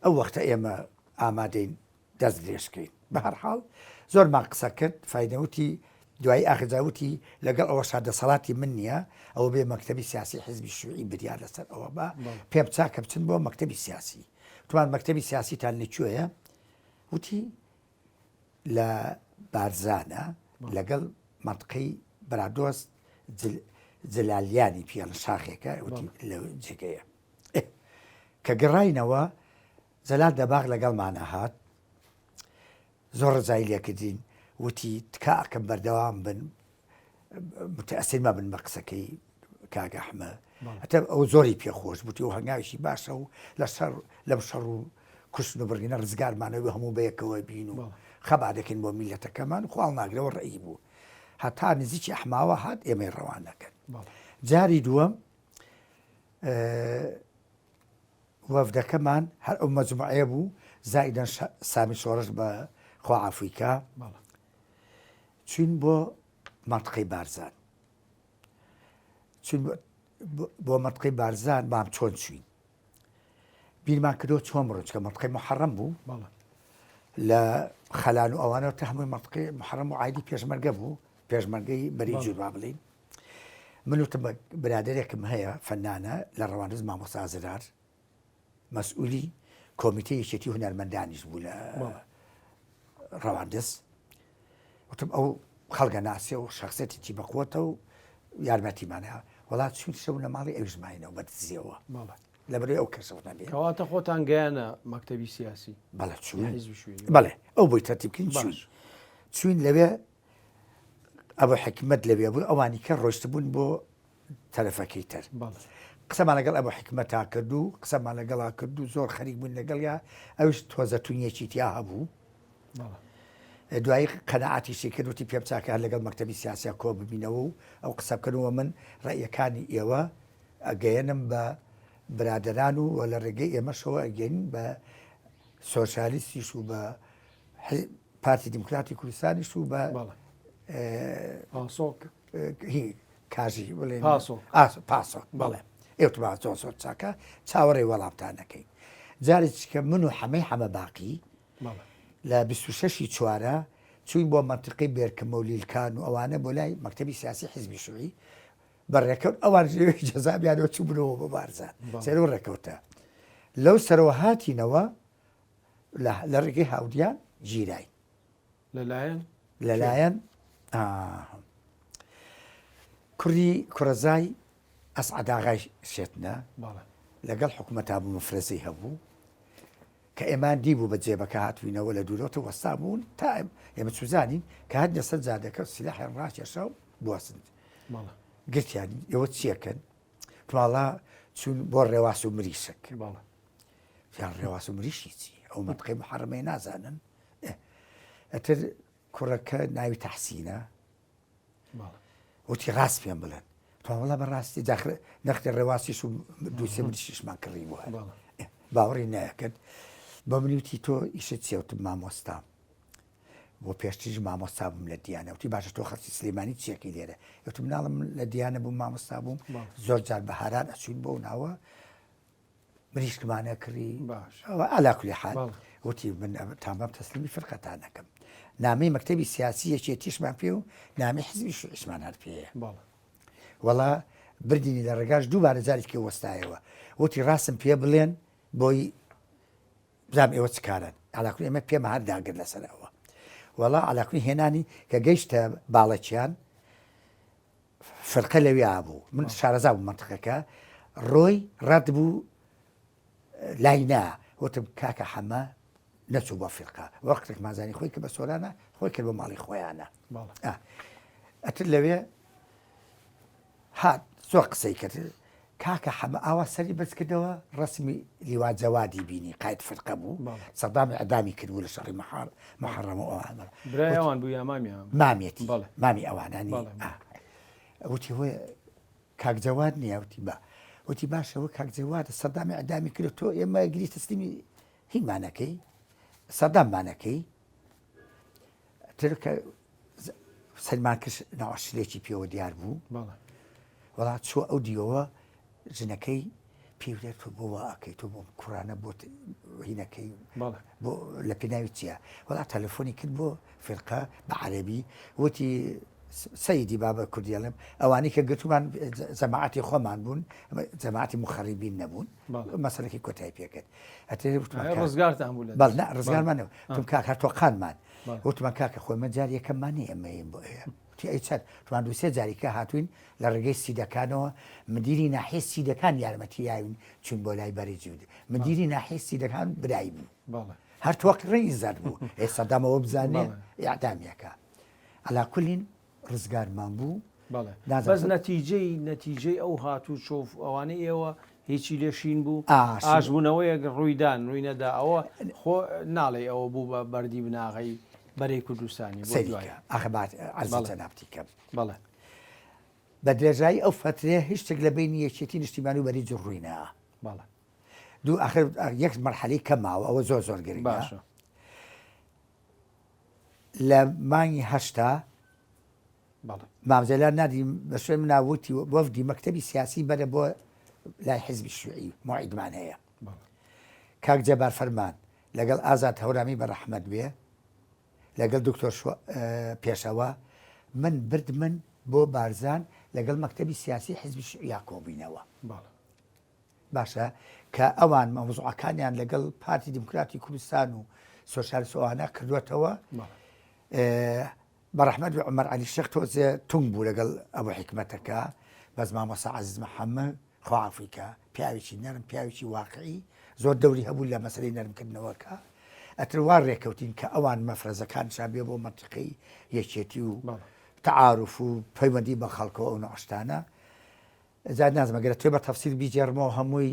ئەو وەختە ئێمە ئامادەین دەست درێژکەین بە هەر حاڵ زۆرمان قسە کرد فایدەوتی دوایی ئاخرجاوتی لەگەڵ ئەوە شادەسەڵاتی من نییە ئەوە بێ مەکتەبی سیاسی حیزبی شیوعی بریار لەسەر ئەوە بە پێم چاکە بچن بۆ مەکتەبی سیاسی توان مەکتەبی سیاسیتان لەکوێیە وتی لە بارزانە لەگەڵ منطقەی بەرادۆست جەلالیانی پیاڵە شاخێکە وتی لە جێگەیە کە گەڕاینەوە جەلال دەباغ لەگەڵمانە هات زۆر ڕزایی لێکردین وتی تکاکەم بەردەوام بن متەئەسیر مەبن بە قسەکەی کاک ئەحمەد ئەتە ئەو زۆری پێخۆش بوتی و هەنگاویشی باشە و لەم شەڕ و کوشتن و بڕینە ڕزگارمانەوە هەموو بەیەکەوە بین و خەبا دەکەین بۆ میلەتەکەمان خواڵ ناگرەوە ڕێی بوو هەتا نزیکی ئەحماوە هات ئێمەی ڕەوان دەکەن جاری دووەم وەفدەکەمان هەر ئەو مەجموعەیە بوو زائیدەن سامی شۆڕش بە خوا عەفویکە چوین بۆ منطقەی بارزان چوین بۆ منطقەی بارزان مام چۆن چوین بیرمان کردەوە چۆن بڕۆین چکە منطقەی محەڕەم بوو لە خەلان و ئەوانەوە تا هەمووی منطقەی محەڕەم و عایدی پێشمەرگە بوو پێشمەرگەی بەری جوور بڵین من وتم برادێکم هەیە فەنانە لە ڕەواندز مامۆستا ئازرار مەسئولی کۆمیتەی یەکێتی هونەرمەندانیش بوو لە ڕەواندز وتم ئەو خەڵگە ناسیە و شخصێتێکی بەقوتە و یارمەتیمانە وڵات چوین شەو لە ماڵی ئەوژماینەوە بەدزیەوە لەبەرەوەی ئەو کەسەوە نەبێ کەواتە خۆتان گەیانە مەکتەبی سیاسی بەڵێ چوین بەڵێ ئەو بۆی تەرتیبکەین چوین لەوێ ئەوە حکمت لەوێ بوو ئەوانی کە ڕۆشت بوون بۆ تەرەفەکەی تر قسەمان لەگەڵ ئەوە حکمەتا کرد و قسەمان لەگەڵا کرد و زۆر خەریک بوون لەگەڵ یا ئەوش تۆزە تونیەکی تیا هەبوو دوایی قەنەعاتیشی کردوتی پێم چاکە هەر لەگەڵ مەکتەبی سیاسیا کۆ ببینەوە و ئەو قسە بکردنەوە من ڕێیەکانی ئێوە ئەگەیەنم بە برادران و لە ڕێگەی ئێمەشەوە ئەگەین بە سۆشالیستیش و بە پارتی دیموکراتی کوردستانیش و بە بەڵێ پاسۆک هی کاژی بڵێ پاسۆک بەڵێ ئێوتما زۆر زۆر چاکە چاوەڕێی وەڵامتانەکەی جارێک کە من و حەمە باقی بەڵێ لە 26 چوارە چوین بۆ منتقی بێرکەمە و لیلکان و ئەوانە بۆ لای مەکتەبی سیاسی حیزبی شووی بەڕێکەوت ئەوان جەزابیانەوە چوو بنەوە بە بارزان سەرەوە ڕێکەوتە لەو سەرەوە هاتینەوە لە ڕێگەی هاودیان گیرای لەلایەن کوردی کوڕەزای ئەسعەداغای شێتنە لەگەڵ حکوومەتا بوو مفرەزەی هەبوو کە ئێمان دیبوو بە جێبەکە هاتوینەوە لە دوورۆتە وەستا بوون تا ئێمە چوزانین کە هەر لەسەر جادەکە سیلاحیان ڕاکێشا و بوەسند گرتیان ئێوە چیەکەن توواڵا چون بۆ ڕێواس و مریشک یان ڕێواس و مریشی چی ئەو منتقەی محەرەمەی نازانن ئەتر کوڕەکە ناوی تەحسینە وتی ڕاست پێم بڵێن تووەڵا بەڕاستی نەختی ڕێواسیش و دووسێ مریشیشمان کڕی بووە باوەڕی نایەکرد بە منیوتی تۆ ئیشت چێوتم مامۆستام بۆ پێشتیش مامۆستا بووم لە دیانە وتی باشە تۆ خەرچی سلێمانی چیەکی لێرە وتم ناڵم لە دیانە بووم مامۆستا بووم زۆر جار بە هاران ئەچوین بۆ ناوە مریشکمانە کڕی ئەوە ئالاکولی حال وتی من تامام تەسلیمی فرقەتان نەکەم نامەی مەکتەبی سیاسی یەکێتیشمان پێ و نامی حیزبی شوعیشمان هەر پێیە وەڵا بردینی لە ڕێگاش دووبارە جارێکی وەستایەوە وتی ڕاستم پێ بڵێن بۆی بزانام ئێوە چکارن ئالاکولی ئەمە پێمە هەر داگر لەسەرەوە وەڵا ئالاکولی هێنانی کە گەیشتە باڵەکیان فرقە لەوێ ئابوو من شارەزا بوو منتقەکە ڕۆی ڕەت بوو لای نا وتم کاکە حەمە نەچوو بۆ فرقە وەختێک مازانی خۆی کە بە سۆرانە خۆی کرد بۆ ماڵی خۆیانە ئەتر لەوێ هات زۆر قسەی کرد کاکە حەمە ئاوا سەری بەس کردەوە ڕسمی لیواجەوادی بینی قایت فرقە بوو سەدامی ئەدامی کردبوو لە شەڕی محەڕەمە ئەوانە برایەوان بوو یا مامیان مامێتی مامی ئەوانانی وتی هۆی کاکجەواد نییە وتی بە وتی باشەوە کاکجەوادە سەدامی ئەدامی کرد تۆ ئێمە گری تەسلیمی هیمانەکەی سەداممانەکەی ترکە سلمان کرد ناوەشلێکی پێوە دیار بوو وڵات چوە ئەو دیەوە ژنەکەی پێولێت تۆ بۆەوە ئەەکەی تۆ بۆ کوڕانە بۆ هینەکەی بۆ لە پێناوی چییە وڵات تەلەفۆنی کرد بۆ فرقە بە عەرەبی وتی سەیدی بابە کوردیڵم ئەوانی کە گرتومان جەماعەتی خۆمان بوون جەماعەتی مخەریبین نەبوون مەسەلەی کۆتایی پێکرد ڕزگارتان بوو بەڵ نە ڕزگارمانەوە تم کاک هەر تۆقانمان وتمان کاکە خۆمە جار یەکەممانی ئەمەیم بۆ ئەیە ئەی چەند توان دووسێ جاریکە هاتوین لە ڕێگەی سیدەکانەوە مدیری ناحیە سیدەکان یارمەتی یاوین چون بۆ لای بەری جوود مدیری ناحیە سیدەکان برایی بوو هەر تۆقڕی زار بوو ئێستا دامەوە بزانێ یاعدامیەکە ئەلاکولین ڕزگارمان بوو بەس نەتیجەی ئەو هاتوو شۆف ئەوانەی ئێوە هیچی لێشین بوو ئاژبوونەوەیەک ڕوویدان ڕووی نەدا ئەوە خۆ ناڵێ ئەوە بوو بە بەردی بناغی بەرەی کوردستانی ئاخبات ئەرزە نابتیکەم بەڵێ بە درێژایی ئەو فترێ هیچ شتێک لە بینی یەکێتی نیشتیمانی و بەری جڕووینە بەڵێ دوو ئاخر یەک مەرحەلەی کەماوە ئەوە زۆر زۆر گرنگە باشە لە مانگی هەشتا مامزەلار نادی بە شوێن مناوتی وەفدی مەکتەبی سیاسی بەرە بۆ لای حیزبی شوعی موعیدمان هەیە کاک جەبار فەرمان لەگەڵ ئازاد هەورامی بە ڕەحمەت بێ لەگەڵ دکتۆر پێشەوە من بردمن بۆ بارزان لەگەڵ مەکتەبی سیاسی حیزبی شوعی کۆبینەوە باشە کە ئەوان مەوزوعەکانیان لەگەڵ پارتی دیموکراتی کوردستان و سۆشیالیستەوانە کردوێتەوە بەڕەحمەت عومەر عەلی شێخ تۆزێ تونگ بوو لەگەڵ ئەوە حکمەتەکە بەس مامۆستا عەزیز محەممەد خواعافریکا پیاوێکی نەرم پیاوێکی واقعی زۆر دەوری هەبوو لە مەسەلەی نەرمکردنەوەکە ئەتر وا ڕێکەوتین کە ئەوان مەفرەزەکانشان بێ بۆ منتیقەی یەکێتی و تعارف و پەیوەندی بە خەڵکەوە ئەو نەعشتانە زاد نازمەگەرە توێ بە تەفسیر بیجێڕمەوە هەمووی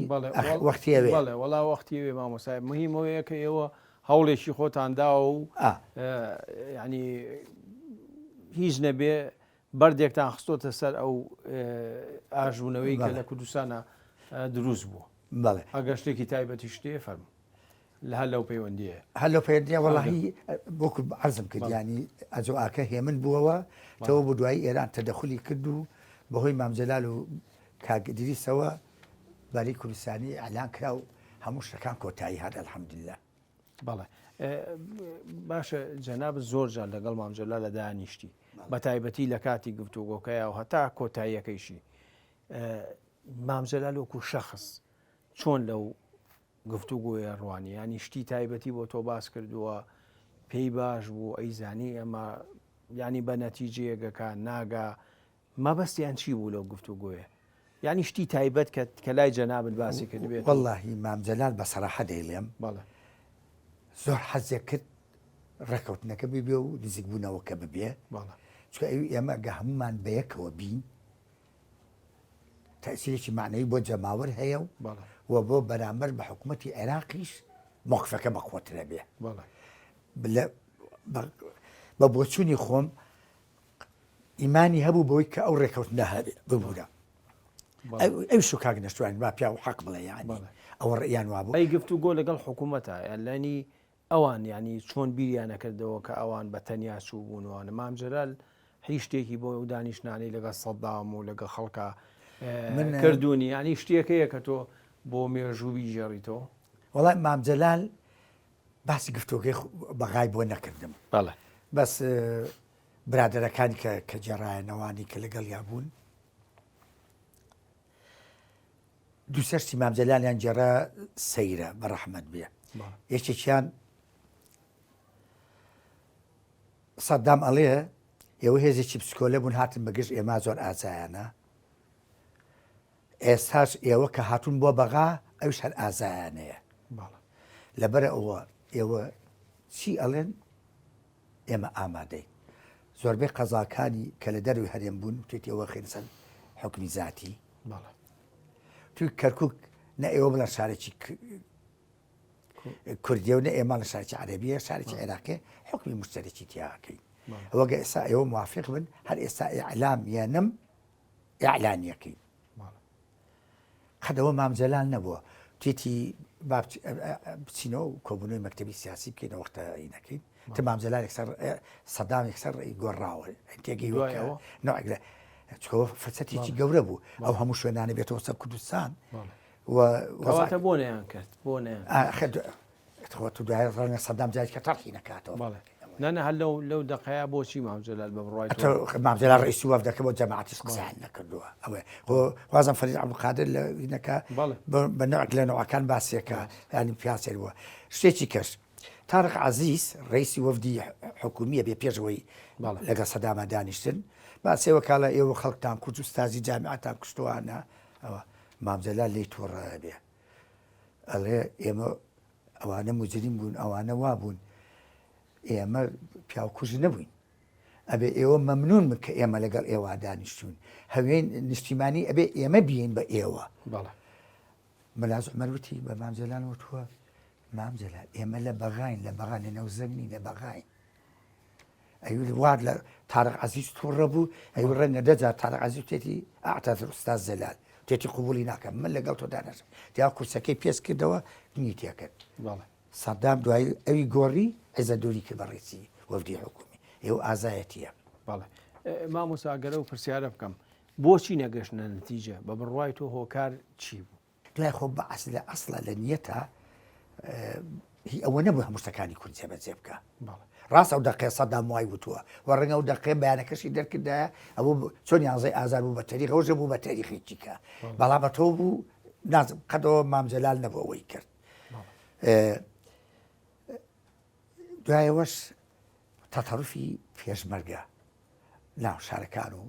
وەختی ئەوێ وەڵا وەختی ئەوێ مامۆسای مهمەوەیە کە ئێوە هەوڵێکی خۆتاندا و ینی هیچ نەبێ بەردێکتان خستۆتە سەر ئەو ئاژبوونەوەی کە لە کوردستانە دروست بووە بەڵێ ئەگەر شتێکی تایبەتی شتێ فەرمو هەر لەو پەیوەندیە هەلو پێندیا وەڵی بۆکو عرزم کرد ینی ئەجوئاکە هێمن بووەوە تەوە بۆ دوایی ئێران تەدەخلی کرد و بەهۆی مامجلال و کاگدریسەوە بەری کوردستانی ئەلان کرا و هەموو شتەکان کۆتایی هەر الحەمدلله. بەڵێ باشە جەناب زۆر جار لەگەڵ مامجلال لە دانیشتی بە تایبەتی لە کاتی گفتوگۆکەیە و هەتا کۆتاییەکەیشی مامجلال وەکو شەخص چۆن لەو گفتوگۆیە ڕوانی ینی شتی تایبەتی بۆ تۆ باس کردووە پێی باش بوو ئەیزانی ئەمە ینی بە نەتیجەیەکەکان ناگا مەبەستیان چی بوو لەو گفتوگۆیە ینی شتی تایبەت کە لای جەنابت باسی کرد بێت واللهی مامجلال بە سەراحە دەیڵێم بەڵێ زۆر حەزێک کرد ڕێکەوتنەکە ببێ و نزیک بوونەوەکە ببێ بەڵێ چکە ئێمە گە هەمومان بەیەکەوە بین تەسیرێکی معنەی بۆ جەماوەر هەیە بەڵێ و بۆ بەرامبەر بە حکوومەتی عێراقیش موقفەکە بەخۆترە بێ بەڵێ بە بۆچوونی خۆم ئیمانی هەبوو بەوەی کە ئەو ڕێکەوتنە هەبێ ببوورە ئەو شو کاک نەشتوانی با پیا و حەق بڵێ یانی ئەوە ڕیان وابوو ئەی گفتوگۆ لەگەڵ حکوومەتە لەنی ئەوان ینی چۆن بیریانەکردەوە کە ئەوان بە تەنیا چوو بوونەوەە مامجلال هیچ شتێکی بۆ ئەو دانیشتنانی لەگەڵ سەدام و لەگە خەڵکە کردوونی ینی شتێکەیە کە تۆ بۆ مێژووی ژێڕیتەوە وەڵای مامجلال باسی گفتوگەی بەغای بۆ نەکردم بەڵێ بەس برادەرەکانی کە جێڕایەنەوانی کە لەگەڵ یا بوون دووسەرسی مامجلالیان جێرا سەیرە بە ڕەحمەت بێ یەکێکیان سەدام ئەڵێ ئێوە هێزێکی پسکۆلە بوون هاتن بەگشت ئێمە زۆر ئازایانە ئێستاش ئێوە کە هاتوون بۆ بەغا ئەوش هەر ئازایانەیە لەبەرە ئەوە ئێوە چی ئەڵێن ئێمە ئامادەین زۆربەی قەزاکانی کە لە دەروی هەرێم بوون توێتەوە خێنسەن حکمی زاتی توی کەرکک نە ئێوە بڵە شارێکی کوردیە و نە ئێمە لە شارێکی عەرەبیە شارێکی عێراقی حکمی مشتەرەکی تیاکەین ئەوەگە ئێستا ئێوە موافق بن هەر ئێستا ئیعلام یانم ئیعلانیەکەین قەدەوە مامجلال نەبووە توێتی بچینەوە و کۆبوونەوەی مەکتەبی سیاسی بکەینەوە وەختە ئینەکەین تە مامجلال سەدام یەکسەر گۆڕاوە تێگەی نەوەگرە چکەوە فەرسەتێکی گەورە بوو ئەو هەموو شوێنانە بێتەوە سەر کوردستان وەواتە بۆ نەیان کرد بۆ تو دوای ڕەنگە سەدام جاری کە تەرخی نەکاتەوە نانە هەر لەو دقەیە بۆچی مامجلال بە بڕای مامجلال ڕئیسی وەفدەکە بۆ جەماعەتیش قسەیان نەکردووە ئەوێ وازم فەرید عەبدولقادر لە ئینەکە بە نەوەک لە نەوەکان باسیەکە ینی پیاسێریوە شتێکی کەش تارق عەزیز ڕئیسی وەفدی حکومیە بێ پێشەوەی لەگەڵ سەدامە دانیشتن باسێوە کاڵە ئێوە خەڵکتان کورد و ستازی جامعەتان کوشتوانە ئەوە مامجلال لێی تۆڕە بێ ئەڵێ ئێمە ئەوانە موجریم بوون ئەوانە وابوون ئێمە پیاوکوژ نەبووین ئەبێ ئێوە مەمنون من کە ئێمە لەگەڵ ئێوە دانیشتون هەوێن نیشتیمانی ئەبێ ئێمە بین بە ئێوە مەلاز عومەر وتی بە مامجلال وتووە مامجلال ئێمە لە بەغاین لە بەغا لە نەو زەمینی لە بەغاین ئەوی وارد لە تارق عەزیز تووڕە بوو ئەوی ڕەنگە دەجار تارق عەزیز تێتی ئەعتەذر ئوستاز زەلال تێتی قبولی ناکەم من لەگەڵ تۆ دانەژم تیا کورسەکەی پێس کردەوە نیتیە کرد سەدام دوای ئەوی گۆڕی عیزەدوری کرد بە ڕێسی وەفدی حکومی ئێوە ئازایەتیە مامۆساگەرە و پرسیارە بکەم بۆچی نەگەشتنە نەتیجە بە بڕوای تۆ هۆکار چی بوو دوای خۆ بەعەس لە ئەسڵە لە نیەتە ئەوە نەبوو هەموو شتەکانی کورد جێبەجێ بکە ڕاست ئەو دقەیە سەدام وای وتووە وە ڕەنگە ئەو دقەیە بەیانەکەشی دەرکردایە ئەوە چۆن 11 ئازار بوو بە تەریخ ڕۆژە بوو بە تەریخی چیکە بەڵام بە تۆ بوو نازم قەدەوە مامجلال نەبوو ئەوەی کرد دوایەوەش تەتەڕوفی پێشمەرگە ناو شارەکان و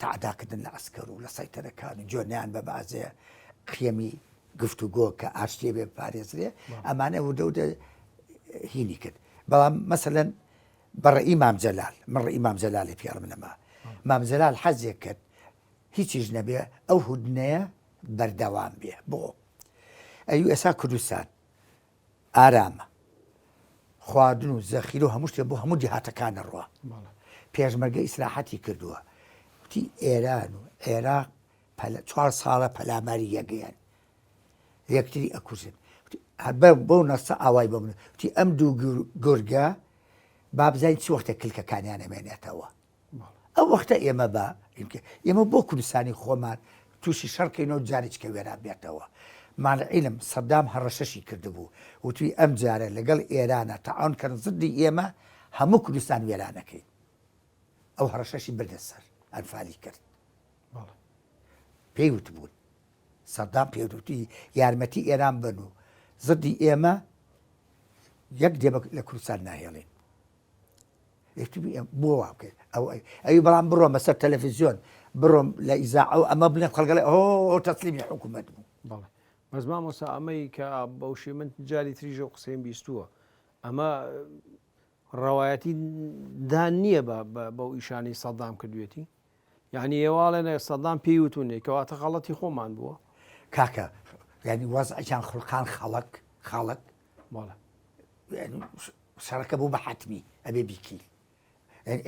تعداکردن لە ئەسکەر و لە سەیتەرەکان و جۆنیان بە بازەیە قیەمی گفتوگۆ کە ئاشتێ بێ پارێزرێ ئەمانە وردە هینی کرد بەڵام مەسەلەن بەڕێی مامجلال من ڕێی مامجلالی پیاڕم لەما مامجلال حەزێک کرد هیچیش نەبێ ئەو هودنەیە بەردەوام بێ بۆ ئەوی ئێستا کوردستان ئارامە خواردن و زەخیر و هەموو شتێ بۆ هەموو جیهاتەکانە ڕوە پێشمەرگە ئیسلاحەتی کردووە وتی ئێران و عێراق 4 ساڵە پەلاماری یەکەیان یەکتری ئەکوژن بۆ نەسە ئاوای بمن تی ئەم دوو گورگە با بزانین چی وەختە کلکەکانیان ئەمێنێتەوە ئەو وەختە ئێمە بۆ کوردستانی خۆمان تووشی شەڕکەینەوە جارێککە وێران بێتەوە مانعیلم سەدام هەڕەشەشی کردبوو وتوی ئەم جارە لەگەڵ ئێرانە تەعاون کردن زدی ئێمە هەموو کوردستان وێرانەکەین ئەو هەڕەشەشی بردە سەر ئەنفالی کرد پێی وتبوون سەدام پێوتی یارمەتی ئێران بن و زدی ئێمە یەک دێمە لە کوردستان ناهێڵین بۆ واکرد ئەوی بەڵام بڕۆ مەسەر تەلەڤیزیۆن بڕۆم لە ئیزاع ئەو ئەمە بڵێن خەڵگەڵێ ئەو تەسلیمی حکوومەت بوو بەڵێ بەس مامۆستا ئەمەی کە بەوشی من جاری تریژە قسەیم بیستووە ئەمە ڕەوایەتی دان نییە بەو ئیشانی سەدام کردوێتی یعنی ئێواڵێنە سەدام پێی وتونێ کەواتە خەڵەتی خۆمان بووە کاکە ینی وەزعیان خڵقان خەڵک بەڵێ شەڕەکە بوو بە حتمی ئەبێ بیکی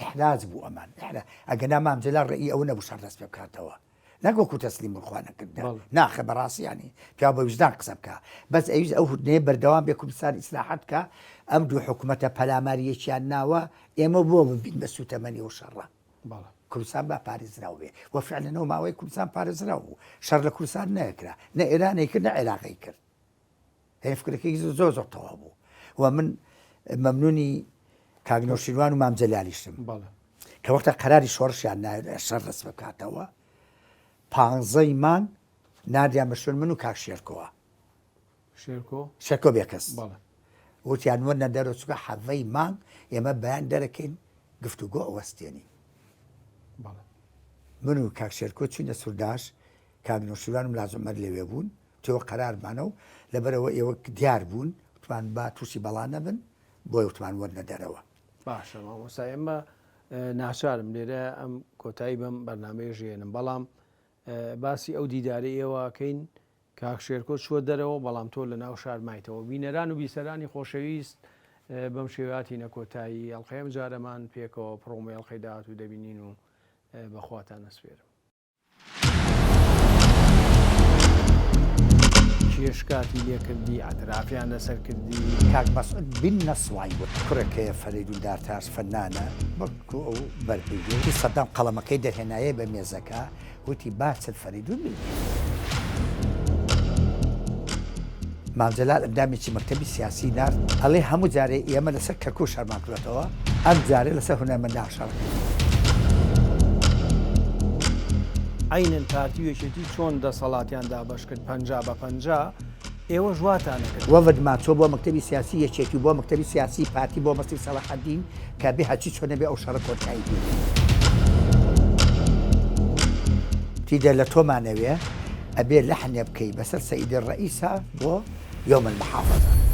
ئحراز بوو ئەمان ئەگە نامام جەلا ڕێی ئەو نەبوو شەڕ دەست پێ بکاتەوە نەگۆکو تەسلیم بخوانە کرد ناخە بەڕاستیانی پیا بە وجدان قسە بکە بەس ئەویش ئەو هودنەیە بەردەوام بێ کوردستان ئیسلاحات کە ئەم دوو حکوومەتە پەلاماریەکیان ناوە ئێمە بۆ ببین بە سوتەمەنی و شەڕە کوردستان با پارێزراو بێ وە فعلەنەوە ماوەی کوردستان پارێزراو بوو شەڕ لە کوردستان نەکرا نە ئێرانی کرد نە عێراقی کرد هەیە فکرەکەی زۆر تەواو بوو و من مەمنونی کاگنۆشیروان و مام جەلالیشتم کە وەختە قەراری شۆڕشیان شەڕ دەست بکاتەوە 15 مان نادیان بەشون من و کاک شێرکۆوە شێرکۆ بێکەس وتیان وەرنە دەرەوە چووکە حەڤەی مان ئێمە بەیان دەرەکەین گفتوگۆ ئەوەستێنی من و کاک شێرکۆ چوینە سورداش کاگنۆشیروانم لازمەر لەوێ بوون تێوە قەرارمانە و لەبەرەوە ئێوە دیار بوون وتمان با تووشی بەڵان نەبن بۆی وتمان وەرنە دەرەوە باشە مامۆستا ئێمە ناچارم لێرە ئەم کۆتایی بەم بەرنامەیە ژێنم بەڵام باسی ئەو دیداری ئێوەکەین کاک شێرکۆ چووە دەرەوە بەڵام تۆ لە ناو شار مایتەوە بینەران و بیسەرانی خۆشەویست بەم شێواتی نەکۆتایی ئەڵلقەیەم جارەمان پێکەوە پرۆمۆی ئەڵلقەی داهات و دەبینین و بەخواتان نەسپێرم کێشکاتی لێکردی ئەترافیان لەسەر کردی کاک مەسعود بن نەسوای وت کوڕەکەیە فەریدون دارتاش فەنانە بەکو ئەو بەرپێگی سەدام قەڵەمەکەی دەرهێنایە بە مێزەکە وتی باچل فەریدون بن مامجەلال ئەندامێکی مەکتەبی سیاسی نارد ئەڵێ هەموو جارێ ئێمە لەسەر کەرکوو شەرمان کردێتەوە ئەم جارێ لەسەر هونەرمەندان شەڕ عینەن پارتی وێشێتی چۆن دەسەڵاتیاندا بەش کرد 50 ئێوە ژواتانەکرد وەڤدمان چۆ بۆ مەکتەبی سیاسی یەکێتی بۆ مەکتەبی سیاسی پارتی بۆ مەستی سەلاحەدین کە بێ هەچی چۆنە بێ ئەو شەڕە کۆتایی بێ تیدە لە تۆمانەوێ ئەبێ لەحنێ بکەی بەسەر سەئیدی ڕەئیسا بۆ یۆم المحافەزە